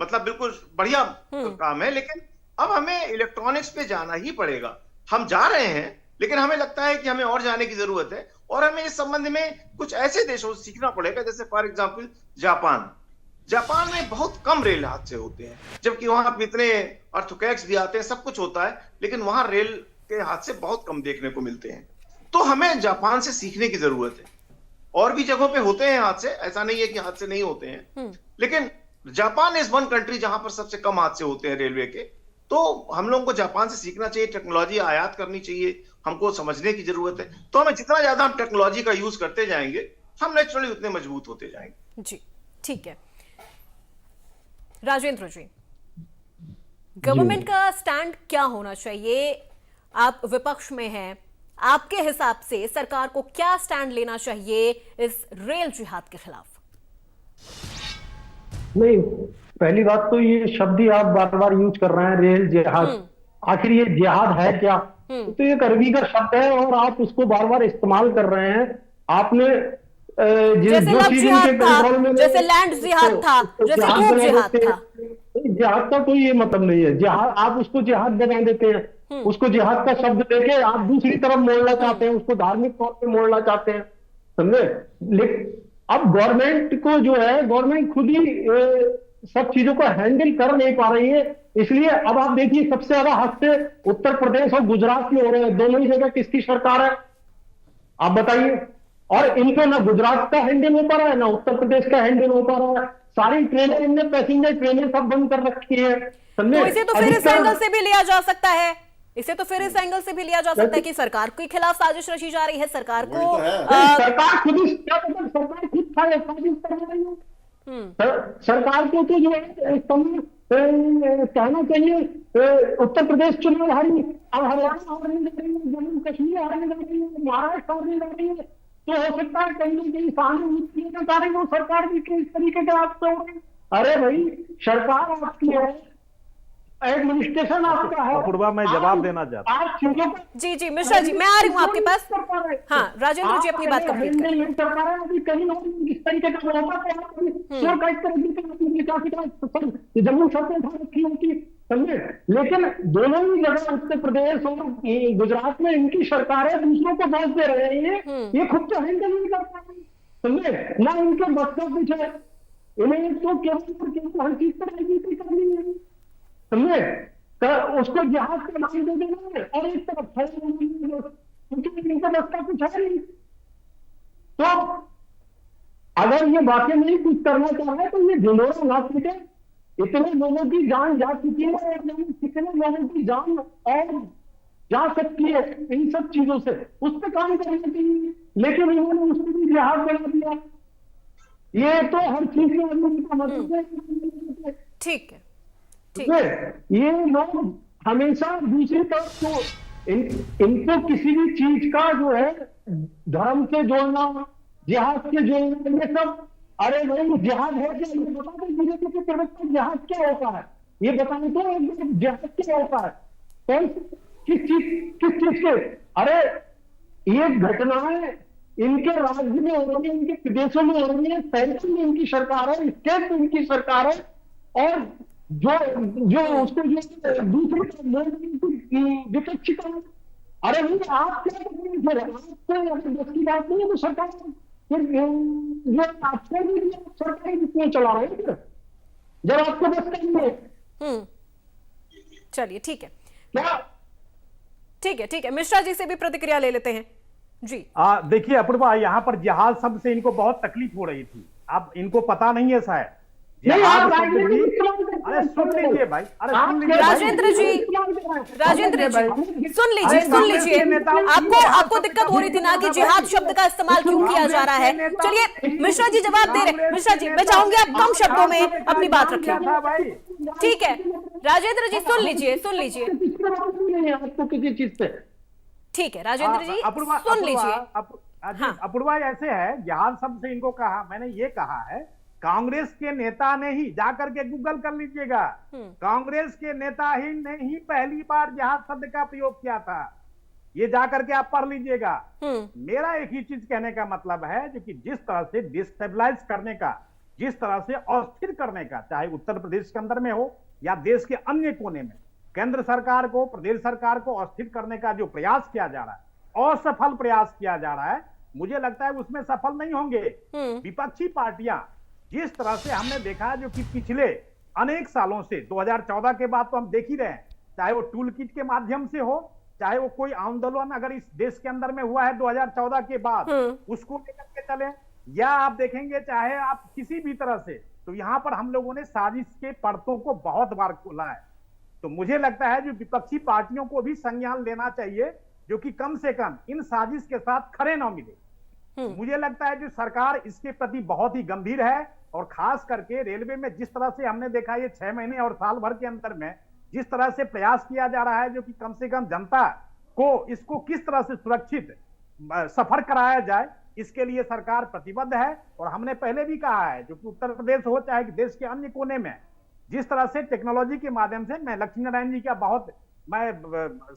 मतलब बिल्कुल बढ़िया काम है, लेकिन अब हमें इलेक्ट्रॉनिक्स पे जाना ही पड़ेगा। हम जा रहे हैं, लेकिन हमें लगता है कि हमें और जाने की जरूरत है, और हमें इस संबंध में कुछ ऐसे देशों से सीखना पड़ेगा, जैसे फॉर एग्जांपल जापान में बहुत कम रेल हादसे होते हैं, जबकि वहां इतने अर्थक्वेक्स भी आते हैं, सब कुछ होता है, लेकिन वहां रेल के हादसे बहुत कम देखने को मिलते हैं। तो हमें जापान से सीखने की जरूरत है। और भी जगहों पे होते हैं हादसे, ऐसा नहीं है कि हादसे नहीं होते हैं, लेकिन जापान इज वन कंट्री जहां पर सबसे कम हादसे होते हैं रेलवे के। तो हम लोगों को जापान से सीखना चाहिए, टेक्नोलॉजी आयात करनी चाहिए, हमको समझने की जरूरत है। तो हमें जितना ज्यादा हम टेक्नोलॉजी का यूज करते जाएंगे, हम नेचुरली उतने मजबूत होते जाएंगे। जी, ठीक है। राजेंद्र जी, गवर्नमेंट का स्टैंड क्या होना चाहिए? आप विपक्ष में हैं, आपके हिसाब से सरकार को क्या स्टैंड लेना चाहिए इस रेल जिहाद के खिलाफ? नहीं, पहली बात तो ये शब्द ही आप बार बार यूज कर रहे हैं, रेल जिहाद। आखिर ये जिहाद है क्या? तो ये अरबी का शब्द है और आप उसको बार बार इस्तेमाल कर रहे हैं। आपने जैसे लव जिहाद था, जैसे लैंड जिहाद था, जैसे खूब जिहाद था। जिहाद का कोई ये मतलब नहीं है। जिहाद आप उसको जिहाद बना देते हैं, उसको जिहाद का शब्द देके आप दूसरी तरफ मोड़ना चाहते हैं, उसको धार्मिक तौर पे मोड़ना चाहते हैं, समझे? लेकिन अब गवर्नमेंट को जो है, गवर्नमेंट खुद ही सब चीजों को हैंडल कर नहीं पा रही है। इसलिए अब आप देखिए सबसे ज्यादा हादसे उत्तर प्रदेश और गुजरात में हो रहे हैं। दोनों ही जगह किसकी सरकार है आप बताइए? और इनको ना गुजरात का हैंडल हो पा रहा है, ना उत्तर प्रदेश का हैंडल हो पा रहा है। सारी ट्रेनें इनने पैसेंजर ट्रेनें सब बंद कर रखी है, समझे? तो इसे तो फिर इस एंगल से भी लिया जा सकता है, इसे तो फिर इस एंगल से भी लिया जा सकता है कि सरकार के खिलाफ साजिश रची जा रही है। सरकार को सरकार खुद ही सरकार खुद साजिश कर रही है। सरकार को तो जो है कहना चाहिए उत्तर प्रदेश चुनाव हारी, अब हरियाणा हारने जा रही है, जम्मू कश्मीर हारने जा रही है, महाराष्ट्र हारने जा रही है। तो हो सकता है कहीं ना कहीं सहानुभूति जा रही है, वो सरकार भी किस तरीके के आपसे हो रही है। अरे भाई, सरकार आपकी है, एडमिनिस्ट्रेशन आपका है। अपूर्वा, मैं जवाब देना चाहता हूँ। आप चीजों को जी जी मिश्रा जी, मैं आ रही हूँ आपके पास। हाँ राजेंद्र जी, अपनी बात कंप्लीट करें। नहीं कर पा रहे हैं अभी कहीं ना कहीं इस तरीके का जम्मू सरकार रखी होती, समझे? लेकिन दोनों ही जगह उत्तर प्रदेश और गुजरात में इनकी सरकारें दूसरों को दोष दे रहे हैं। ये खुद तो हैंडल नहीं कर पा रहे, समझे? ना इनके बस का कुछ है, इन्हें तो केवल हर चीज पर राजनीति करनी है, समझे? तो उसको जिहाद का नाम दे देना है और एक तरफ क्योंकि इनका बस का कुछ है नहीं। तो अगर ये वाकई में कुछ करना चाह रहे हैं तो ये ढिंढोरा ना पीटे। इतने लोगों की जान जा चुकी है और कितने लोगों की जान और जा सकती है इन सब चीजों से, उस पर काम करना चाहिए। लेकिन इन्होंने उसको भी जिहाद बना दिया। ये तो हर चीज में आदमी का मतलब है। ठीक है, ठीक ठीक है, ये लोग हमेशा दूसरी तरफ को इनको किसी भी चीज का जो है धर्म से जोड़ना, जिहाद से जोड़ना, ये सब, अरे भाई जिहाद है क्या? ये बता दो बीजेपी के प्रवक्ता, जिहाद क्या होता है ये बताएं तो, एक जिहाद क्या होता है? कौन किस चीज के? अरे ये घटनाएं इनके राज्य में हो रही है, इनके प्रदेशों में हो रही है, सेंटर में इनकी सरकार है, स्टेट में इनकी सरकार है, और जो जो उसको जो दूसरी विपक्षी का, अरे नहीं आप क्या करेंगे फिर? आपको अगर बस की बात नहीं है तो सरकार फिर जो आपको भी सरकार कितने चला रहे हैं फिर, जब आपको बस नहीं है। चलिए ठीक है, क्या ठीक है, मिश्रा जी से भी प्रतिक्रिया ले लेते हैं जी। देखिए अपूर्वा, यहाँ पर जिहाद शब्द से इनको बहुत तकलीफ हो रही थी। अब इनको पता नहीं है शायद जिहाद शब्द भी। अरे सुन लीजिए भाई, अरे सुन लीजिए राजेंद्र जी सुन लीजिए, आपको दिक्कत हो रही थी ना कि जिहाद शब्द का इस्तेमाल क्यों किया जा रहा है। चलिए मिश्रा जी जवाब दे रहे। मिश्रा जी मैं चाहूंगी आप कम शब्दों में अपनी बात रखें। ठीक है राजेंद्र जी सुन लीजिए आपको किसी चीज से। ठीक है राजेंद्र जी सुन लीजिए। अपूर्वा ऐसे है, जिहाद शब्द से इनको कहा, मैंने ये कहा है कांग्रेस के नेता ने ही, जाकर के गूगल कर लीजिएगा, कांग्रेस के नेता ही ने ही पहली बार जिहाद शब्द का प्रयोग किया था। ये जाकर के आप पढ़ लीजिएगा। मेरा एक ही चीज कहने का मतलब है जो कि जिस तरह से डिस्टेबलाइज करने का, जिस तरह से अस्थिर करने का, चाहे उत्तर प्रदेश के अंदर में हो या देश के अन्य कोने में, केंद्र सरकार को, प्रदेश सरकार को अस्थिर करने का जो प्रयास किया जा रहा है, असफल प्रयास किया जा रहा है, मुझे लगता है उसमें सफल नहीं होंगे। विपक्षी पार्टियां जिस तरह से हमने देखा, जो कि पिछले अनेक सालों से 2014 के बाद तो हम देख ही रहे हैं, चाहे वो टूल किट के माध्यम से हो, चाहे वो कोई आंदोलन अगर इस देश के अंदर में हुआ है 2014 के बाद उसको लेकर के चले, या आप देखेंगे चाहे आप किसी भी तरह से, तो यहां पर हम लोगों ने साजिश के पर्दों को बहुत बार खोला है। तो मुझे लगता है जो विपक्षी पार्टियों को भी संज्ञान लेना चाहिए, जो कि कम से कम इन साजिश के साथ खड़े न मिले। मुझे लगता है जो सरकार इसके प्रति बहुत ही गंभीर है, और खास करके रेलवे में जिस तरह से हमने देखा ये 6 महीने और साल भर के अंदर में जिस तरह से प्रयास किया जा रहा है, जो कि कम से कम जनता को इसको किस तरह से सुरक्षित सफर कराया जाए, इसके लिए सरकार प्रतिबद्ध है। और हमने पहले भी कहा है, जो कि उत्तर प्रदेश हो चाहे देश के अन्य कोने में, जिस तरह से टेक्नोलॉजी के माध्यम से, मैं लक्ष्मी नारायण जी का बहुत मैं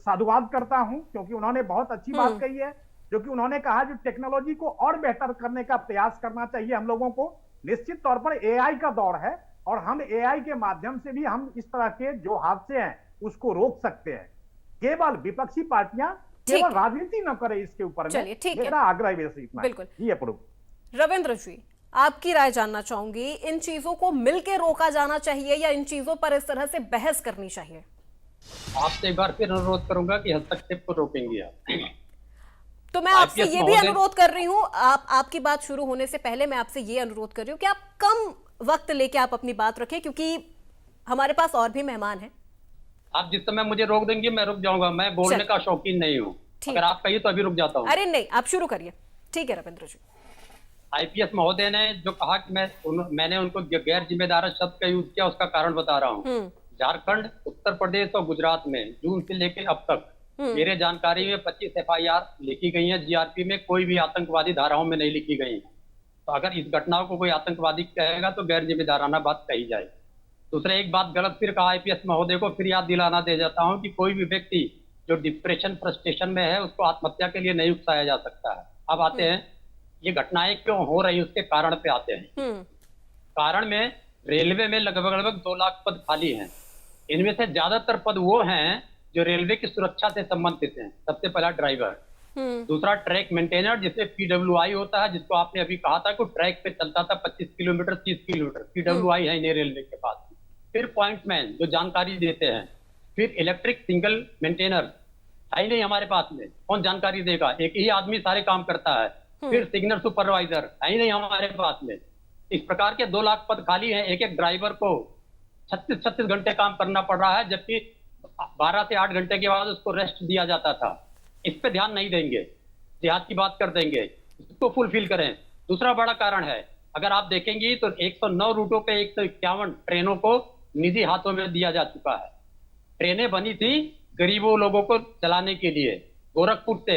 साधुवाद करता हूं, क्योंकि उन्होंने बहुत अच्छी बात कही है, जो कि उन्होंने कहा जो टेक्नोलॉजी को और बेहतर करने का प्रयास करना चाहिए हम लोगों को। निश्चित तौर पर एआई का दौर है, और हम एआई के माध्यम से भी हम इस तरह के जो हादसे हैं उसको रोक सकते हैं। केवल विपक्षी पार्टियां केवल राजनीति न करे इसके ऊपर में, मेरा आग्रह वैसे इतना। बिल्कुल जी अपूर्व। रविंद्र जी आपकी राय जानना चाहूंगी, इन चीजों को मिलकर रोका जाना चाहिए या इन चीजों पर इस तरह से बहस करनी चाहिए? आपसे एक बार फिर अनुरोध करूंगा कि हस्तक्षेप को रोकेंगे आप। तो मैं आपसे ये भी अनुरोध कर रही हूँ, आपकी बात शुरू होने से पहले मैं आपसे ये अनुरोध कर रही हूँ कि आप कम वक्त लेके आप अपनी बात रखें, क्योंकि हमारे पास और भी मेहमान हैं। आप जिस समय मुझे रोक देंगे मैं रुक जाऊंगा, मैं बोलने का शौकीन नहीं हूँ। अगर आप कहिए तो अभी रुक जाता हूँ। अरे नहीं, आप शुरू करिए। ठीक है रविंद्र जी। आईपीएस महोदय ने जो कहा कि मैंने उनको गैर जिम्मेदार शब्द का यूज किया, उसका कारण बता रहा हूँ। झारखंड, उत्तर प्रदेश और गुजरात में जून से लेकर अब तक मेरे जानकारी में 25 FIR लिखी गई हैं। जीआरपी में कोई भी आतंकवादी धाराओं में नहीं लिखी गई। तो अगर इस घटनाओं को कोई आतंकवादी कहेगा तो गैर जिम्मेदाराना बात कही जाए। दूसरा एक बात गलत फिर कहा आईपीएस महोदय को, फिर याद दिलाना दे जाता हूं कि कोई भी व्यक्ति जो डिप्रेशन फ्रस्ट्रेशन में है उसको आत्महत्या के लिए नहीं उकसाया जा सकता है। अब आते हैं ये घटनाएं क्यों हो रही, उसके कारण पे आते हैं। कारण में रेलवे में लगभग 2 लाख पद खाली हैं। इनमें से ज्यादातर पद वो हैं जो रेलवे की सुरक्षा से संबंधित हैं। सबसे पहला ड्राइवर, दूसरा ट्रैक मेंटेनर जिसे PWI होता है, जिसको आपने अभी कहा था कि ट्रैक पे चलता था 25 किलोमीटर 30 किलोमीटर, PWI है इन्हें रेलवे के पास। फिर पॉइंटमैन जो जानकारी देते हैं। फिर इलेक्ट्रिक सिंगल मेंटेनर है ही नहीं हमारे पास में, कौन जानकारी देगा? एक ही आदमी सारे काम करता है। फिर सिग्नल सुपरवाइजर है ही नहीं हमारे पास में। इस प्रकार के 2 लाख पद खाली हैं। एक एक ड्राइवर को 36 घंटे काम करना पड़ रहा है, जबकि 12 से 8 घंटे के बाद उसको रेस्ट दिया जाता था। इस पे ध्यान नहीं देंगे, जिहाद की बात कर देंगे, इसको फुलफिल करें। दूसरा बड़ा कारण है, अगर आप देखेंगी तो 109 रूटों पे 151 ट्रेनों को निजी हाथों में दिया जा चुका है। ट्रेनें बनी थी गरीबों लोगों को चलाने के लिए। गोरखपुर से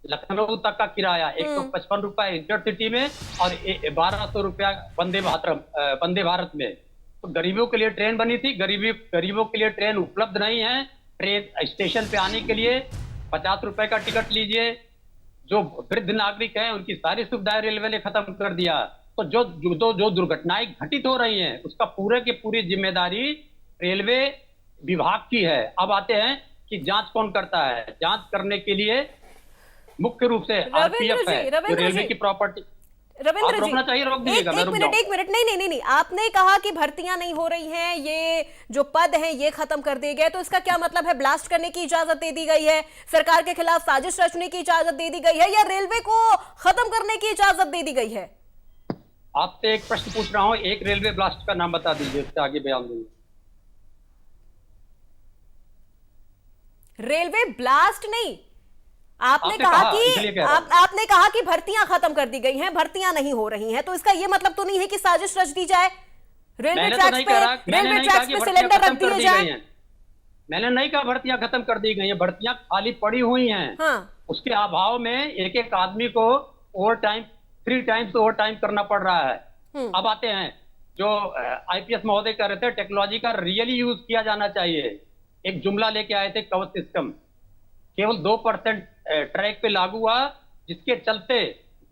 लखनऊ तक का किराया 155 रुपए इंटरसिटी में और 1200 रुपया वंदे भारत में। तो गरीबों के लिए ट्रेन बनी थी, गरीबों के लिए ट्रेन उपलब्ध नहीं है। ट्रेन स्टेशन पे आने के लिए 50 रुपए का टिकट लीजिए। जो वृद्ध नागरिक हैं उनकी सारी सुविधाएं रेलवे ने खत्म कर दिया। तो जो दुर्घटनाएं घटित हो रही हैं उसका पूरे की पूरी जिम्मेदारी रेलवे विभाग की है। अब आते हैं कि जांच कौन करता है। जांच करने के लिए मुख्य रूप से आरपीएफ है, जो रेलवे की प्रॉपर्टी। रविंद्र जी, रोकना चाहिए, रोक दीजिएगा, मैं रुक जाऊं। एक मिनट, नहीं, आपने कहा कि भर्तियां नहीं हो रही हैं, ये जो पद हैं ये खत्म कर दिए गए, तो इसका क्या मतलब है? ब्लास्ट करने की इजाजत दे दी गई है, सरकार के खिलाफ साजिश रचने की इजाजत दे दी गई है, या रेलवे को खत्म करने की इजाजत दे दी गई है? आपसे एक प्रश्न पूछ रहा हूं, एक रेलवे ब्लास्ट का नाम बता दीजिए, उससे आगे बयान दूंगा। रेलवे ब्लास्ट नहीं, आपने कहा कि भर्तियां खत्म कर दी गई हैं, भर्तियां नहीं हो रही हैं, तो इसका ये मतलब तो नहीं है कि साजिश रच दी जाए, रेलवे ट्रैक्स पे सिलेंडर रख दिए जाए? मैंने नहीं कहा भर्तियां खत्म कर दी गई हैं, भर्तियां खाली पड़ी हुई हैं। हाँ। उसके अभाव में एक एक आदमी को over time 3 times over time करना पड़ रहा है। अब आते हैं जो आईपीएस महोदय कह रहे थे, टेक्नोलॉजी का रियली यूज किया जाना चाहिए। एक जुमला लेके आए थे, कवच सिस्टम केवल 2% ट्रैक पे लागू हुआ, जिसके चलते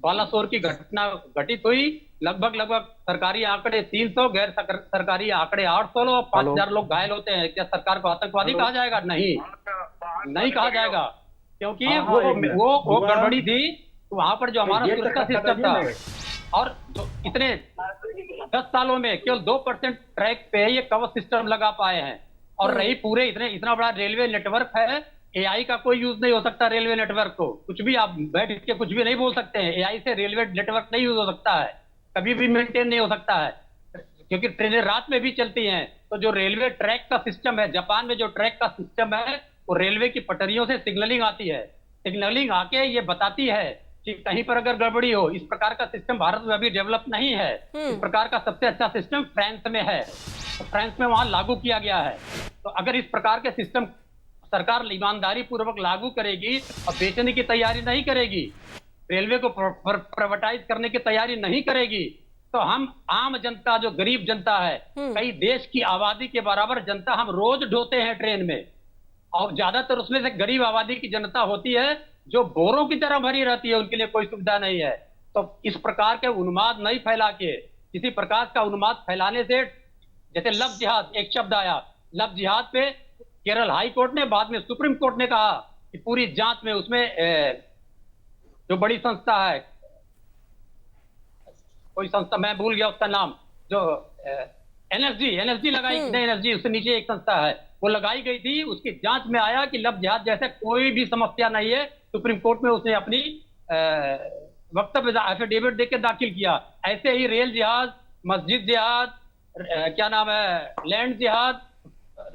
बालासोर की घटना घटित हुई। लगभग सरकारी आंकड़े 300, गैर सरकारी आंकड़े 800 लोग, 5000 लोग घायल होते हैं। क्या सरकार को आतंकवादी कहा जाएगा? नहीं कहा जाएगा, क्योंकि वो गड़बड़ी थी। तो वहां पर जो हमारा सुरक्षा सिस्टम था, और जो इतने 10 सालों में केवल 2% ट्रैक पे ये कवच सिस्टम लगा पाए हैं। और रही पूरे इतना बड़ा रेलवे नेटवर्क है, एआई का कोई यूज नहीं हो सकता रेलवे नेटवर्क को। कुछ भी आप बैठ के कुछ भी नहीं बोल सकते हैं, एआई से रेलवे नेटवर्क नहीं यूज हो सकता है, कभी भी मेंटेन नहीं हो सकता है, क्योंकि ट्रेनें रात में भी चलती हैं। तो जो रेलवे ट्रैक का सिस्टम है, जापान में जो ट्रैक का सिस्टम है, वो रेलवे की पटरियों से सिग्नलिंग आती है। सिग्नलिंग आके ये बताती है कि कहीं पर अगर गड़बड़ी हो। इस प्रकार का सिस्टम भारत में अभी डेवलप नहीं है। इस प्रकार का सबसे अच्छा सिस्टम फ्रांस में है, तो फ्रांस में वहां लागू किया गया है। तो अगर इस प्रकार के सिस्टम सरकार ईमानदारी पूर्वक लागू करेगी और बेचने की तैयारी नहीं करेगी, रेलवे को प्राइवेटाइज करने की तैयारी नहीं करेगी, तो हम आम जनता, जो गरीब जनता है, कई देश की आबादी के बराबर जनता हम रोज ढोते हैं ट्रेन में, और ज्यादातर उसमें से गरीब आबादी की जनता होती है जो बोरों की तरह भरी रहती है, उनके लिए कोई सुविधा नहीं है। तो इस प्रकार के उन्माद नहीं फैला के, किसी प्रकार का उन्माद फैलाने से, जैसे लव जिहाद एक शब्द आया, लव जिहाद पे केरल हाई कोर्ट ने, बाद में सुप्रीम कोर्ट ने कहा कि पूरी जांच में उसमें जो बड़ी संस्था है, कोई संस्था मैं भूल गया उसका नाम, जो एनएसजी लगाई, नहीं एनएसजी उससे नीचे एक संस्था है, वो लगाई गई थी। उसकी जांच में आया कि लव जिहाद जैसे कोई भी समस्या नहीं है। सुप्रीम कोर्ट में उसने अपनी वक्तव्य एफिडेविट देकर दाखिल किया। ऐसे ही रेल जिहाद, मस्जिद जिहाद, क्या नाम है, लैंड जिहाद,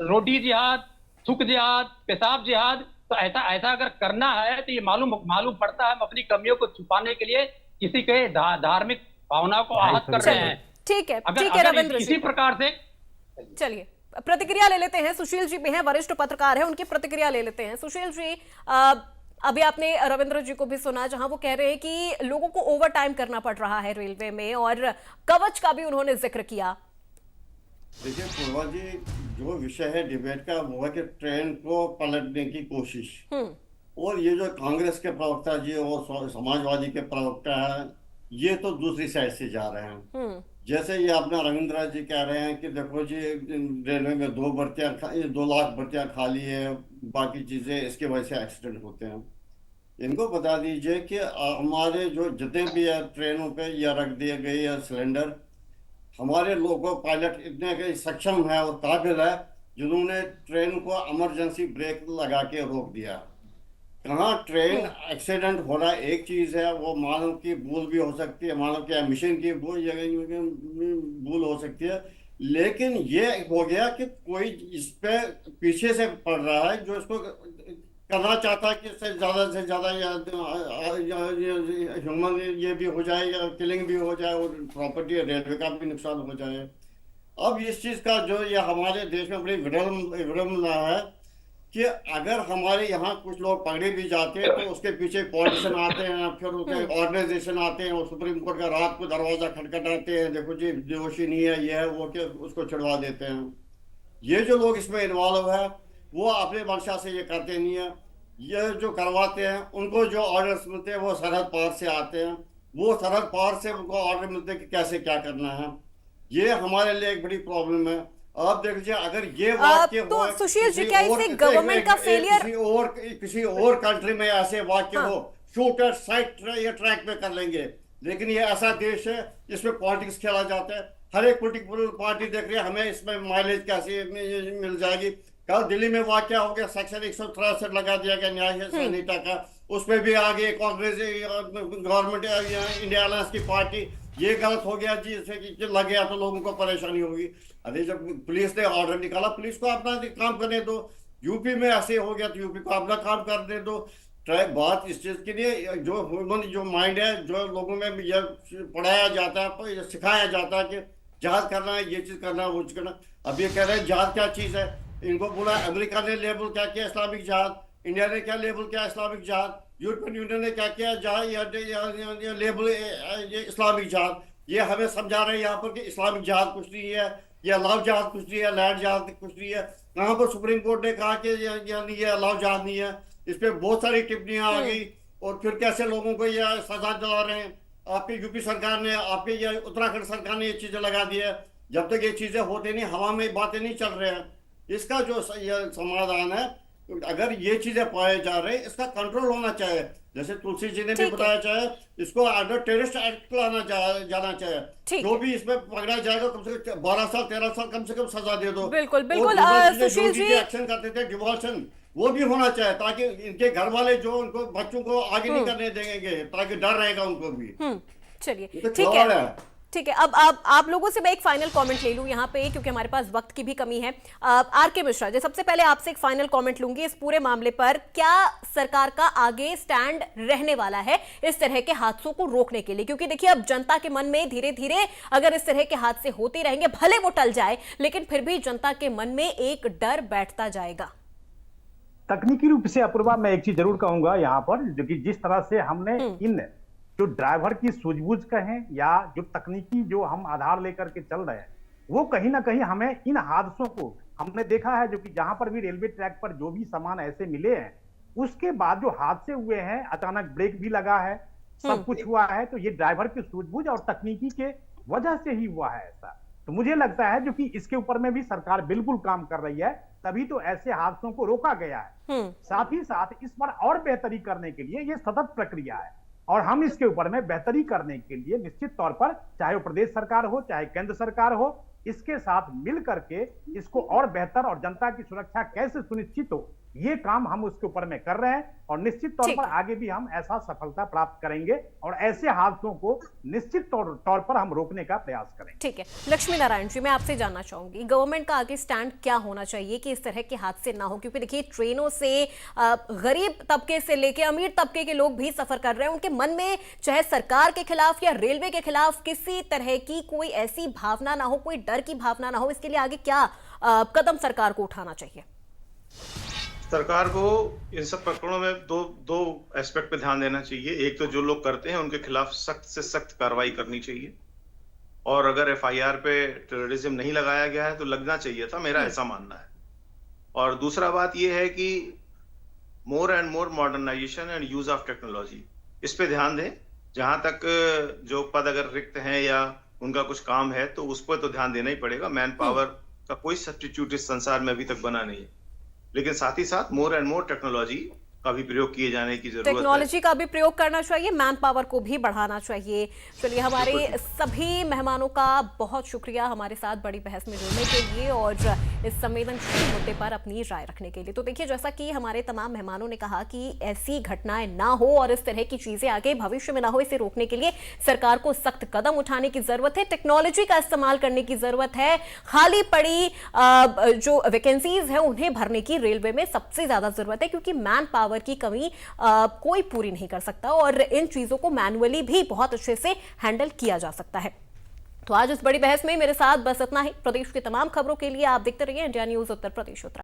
रोटी जिहाद, थूक जिहाद, पेशाब जिहाद, तो ऐसा अगर करना है तो ये मालूम पड़ता है हम अपनी कमियों को छुपाने के लिए किसी के धार्मिक भावनाओं को आहत कर रहे हैं। ठीक है रविंद्र जी, इसी प्रकार से चलिए प्रतिक्रिया ले लेते हैं। सुशील जी भी हैं, वरिष्ठ पत्रकार हैं, उनकी प्रतिक्रिया ले लेते हैं। सुशील जी, अभी आपने रविंद्र जी को भी सुना, जहां वो कह रहे हैं कि लोगों को ओवर टाइम करना पड़ रहा है रेलवे में, और कवच का भी उन्होंने जिक्र किया। देखिए पूर्वा जी, जो विषय है डिबेट का वो है कि ट्रेन को पलटने की कोशिश, और ये जो कांग्रेस के प्रवक्ता जी और समाजवादी के प्रवक्ता है, ये तो दूसरी साइड से जा रहे हैं। जैसे ये अपना रविंद्र जी कह रहे हैं कि देखो जी, रेलवे में 2 लाख भर्तियां खाली है, बाकी चीजें, इसके वजह से एक्सीडेंट होते हैं। इनको बता दीजिए कि हमारे जो जितने भी है ट्रेनों पे या रख दिए गए या सिलेंडर, हमारे लोगों पायलट इतने सक्षम है और काबिल है जिन्होंने ट्रेन को इमरजेंसी ब्रेक लगा के रोक दिया। कहाँ ट्रेन एक्सीडेंट होना एक चीज है, वो मानव की भूल भी हो सकती है, मानव के मिशन की भूल हो सकती है, लेकिन ये हो गया कि कोई इस पे पीछे से पड़ रहा है जो इसको करना चाहता है कि इससे ज्यादा ह्यूमन ये भी हो जाए या किलिंग भी हो जाए और प्रॉपर्टी रेलवे का भी नुकसान हो जाए। अब इस चीज का जो ये हमारे देश में बड़ी विडम्बना है कि अगर हमारे यहाँ कुछ लोग पकड़े भी जाते हैं तो उसके पीछे पॉलिटिशियन आते हैं, फिर उसके ऑर्गेनाइजेशन आते हैं और सुप्रीम कोर्ट का रात को दरवाजा खटखटाते हैं, देखो जी दोषी नहीं है ये है वो, के उसको छुड़वा देते हैं। ये जो लोग इसमें इन्वॉल्व है वो अपने मंशा से ये करते नहीं है, ये जो करवाते हैं उनको जो ऑर्डर्स मिलते हैं वो सरहद पार से आते हैं, वो सरहद पार से उनको ऑर्डर मिलते हैं कि कैसे क्या करना है। ये हमारे लिए एक बड़ी प्रॉब्लम है। आप देख लीजिए अगर ये वाक्य तो सुशील जी क्या इससे गवर्नमेंट का फेलियर किसी और कंट्री में ऐसे वाक्य हो, शूटर साइड या ट्रैक पे कर लेंगे, लेकिन ये ऐसा देश है जिसमें पॉलिटिक्स खेला जाता है। हर एक पोलिटिकल पार्टी देख रही है हमें इसमें माइलेज कैसे मिल जाएगी। कल दिल्ली में वाक्य हो गया, सेक्शन 163 लगा दिया गया न्याय संहिता का, उसमें भी आगे कांग्रेस गवर्नमेंट इंडिया अलायंस की पार्टी, ये गलत हो गया जी, इससे कि लग गया तो लोगों को परेशानी होगी। अरे जब पुलिस ने ऑर्डर निकाला, पुलिस को अपना काम करने दो। यूपी में ऐसे हो गया तो यूपी को अपना काम करने दो। बात इस चीज के लिए जो माइंड है, जो लोगों में यह पढ़ाया जाता है, सिखाया जाता है कि जहाज करना है, ये चीज करना है, वो चीज करना। अब ये कह रहे हैं जहाज क्या चीज है, इनको बोला अमेरिका ने लेबल क्या किया इस्लामिक जहाज, इंडिया ने क्या लेबल किया इस्लामिक जहाज, यूरोपियन यूनियन ने क्या किया जहाज लेबल ये इस्लामिक जहाज। ये हमें समझा रहे हैं यहाँ पर कि इस्लामिक जहाज कुछ नहीं है, या अलाव जहाज कुछ नहीं है, लैंड जहाज कुछ नहीं है। कहाँ पर सुप्रीम कोर्ट ने कहा कि ये अलाव जहाज नहीं है, इस पर बहुत सारी टिप्पणियां आ गई, और फिर कैसे लोगों को यह सजा दिला रहे हैं। आपकी यूपी सरकार ने, आपकी ये उत्तराखंड सरकार ने ये चीजें लगा दी है। जब तक ये चीजें होती नहीं, हवा में बातें नहीं चल रहे हैं। इसका जो समाधान है, अगर ये चीजें पाए जा रहे हैं, इसका कंट्रोल होना चाहिए। जैसे तुलसी जी ने भी बताया चाहे, इसको अंडर टेररिस्ट एक्ट लाना जाना चाहिए। जो भी इसमें पकड़ा जाएगा कम से कम 12 साल 13 साल कम से कम सजा दे दो। बिल्कुल बिल्कुल सुशील जी एक्शन करते थे डिवॉल्यूशन, वो भी होना चाहिए, ताकि इनके घर वाले जो उनको बच्चों को आगे नहीं करने देंगे, ताकि डर रहेगा उनको भी। चलिए ठीक है। अब आप लोगों से मैं एक फाइनल कमेंट ले लूं यहाँ पे, क्योंकि हमारे पास वक्त की भी कमी है। आरके मिश्रा जी, सबसे पहले आपसे एक फाइनल कमेंट लूंगी इस पूरे मामले पर। क्या सरकार का आगे स्टैंड रहने वाला है इस तरह के हादसों को रोकने के लिए? क्योंकि देखिए अब जनता के मन में धीरे धीरे अगर इस तरह के हादसे होते रहेंगे, भले वो टल जाए, लेकिन फिर भी जनता के मन में एक डर बैठता जाएगा। तकनीकी रूप से अपूर्वा, मैं एक चीज जरूर कहूंगा यहाँ पर, जो कि जिस तरह से हमने इन जो ड्राइवर की सूझबूझ कहें या जो तकनीकी जो हम आधार लेकर के चल रहे हैं, वो कहीं ना कहीं हमें इन हादसों को हमने देखा है, जो कि जहां पर भी रेलवे ट्रैक पर जो भी सामान ऐसे मिले हैं, उसके बाद जो हादसे हुए हैं, अचानक ब्रेक भी लगा है, सब कुछ हुआ है, तो ये ड्राइवर की सूझबूझ और तकनीकी के वजह से ही हुआ है ऐसा। तो मुझे लगता है जो कि इसके ऊपर में भी सरकार बिल्कुल काम कर रही है, तभी तो ऐसे हादसों को रोका गया है। साथ ही साथ इस पर और बेहतरी करने के लिए ये सतत प्रक्रिया है, और हम इसके ऊपर में बेहतरी करने के लिए निश्चित तौर पर, चाहे वो प्रदेश सरकार हो चाहे केंद्र सरकार हो, इसके साथ मिल करके इसको और बेहतर और जनता की सुरक्षा कैसे सुनिश्चित हो, ये काम हम उसके ऊपर में कर रहे हैं, और निश्चित तौर पर आगे भी हम ऐसा सफलता प्राप्त करेंगे और ऐसे हादसों को निश्चित तौर पर हम रोकने का प्रयास करेंगे। ठीक है, लक्ष्मी नारायण जी, मैं आपसे जानना चाहूंगी गवर्नमेंट का आगे स्टैंड क्या होना चाहिए कि इस तरह के हादसे ना हो? क्योंकि देखिए ट्रेनों से गरीब तबके से लेकर अमीर तबके के लोग भी सफर कर रहे हैं, उनके मन में चाहे सरकार के खिलाफ या रेलवे के खिलाफ किसी तरह की कोई ऐसी भावना ना हो, कोई डर की भावना ना हो। इसके लिए आगे क्या कदम सरकार को उठाना चाहिए? सरकार को इन सब प्रकरणों में दो एस्पेक्ट पे ध्यान देना चाहिए। एक तो जो लोग करते हैं उनके खिलाफ सख्त से सख्त कार्रवाई करनी चाहिए, और अगर एफआईआर पे टेररिज्म नहीं लगाया गया है तो लगना चाहिए था, मेरा ऐसा मानना है। और दूसरा बात यह है कि more and more modernisation and use of technology, इस पे ध्यान दें। जहां तक जो पद अगर रिक्त हैं या उनका कुछ काम है तो उस पर तो ध्यान देना ही पड़ेगा। मैन पावर का कोई सब्स्टिट्यूट इस संसार में अभी तक बना नहीं है, लेकिन साथ ही साथ मोर एंड मोर टेक्नोलॉजी का भी प्रयोग किए जाने की जरूरत है। टेक्नोलॉजी का भी प्रयोग करना चाहिए, मैन पावर को भी बढ़ाना चाहिए। चलिए, हमारे सभी मेहमानों का बहुत शुक्रिया हमारे साथ बड़ी बहस में जुड़ने के लिए, और इस संवेदनशील मुद्दे पर अपनी राय रखने के लिए। तो देखिए, जैसा कि हमारे तमाम मेहमानों ने कहा कि ऐसी घटनाएं ना हो और इस तरह की चीजें आगे भविष्य में ना हो, इसे रोकने के लिए सरकार को सख्त कदम उठाने की जरूरत है, टेक्नोलॉजी का इस्तेमाल करने की जरूरत है। खाली पड़ी जो वैकेंसीज है उन्हें भरने की रेलवे में सबसे ज्यादा जरूरत है, क्योंकि मैन पावर की कमी कोई पूरी नहीं कर सकता और इन चीजों को मैनुअली भी बहुत अच्छे से हैंडल किया जा सकता है। तो आज इस बड़ी बहस में मेरे साथ बस इतना ही। प्रदेश की तमाम खबरों के लिए आप देखते रहिए इंडिया न्यूज उत्तर प्रदेश उत्तराखंड।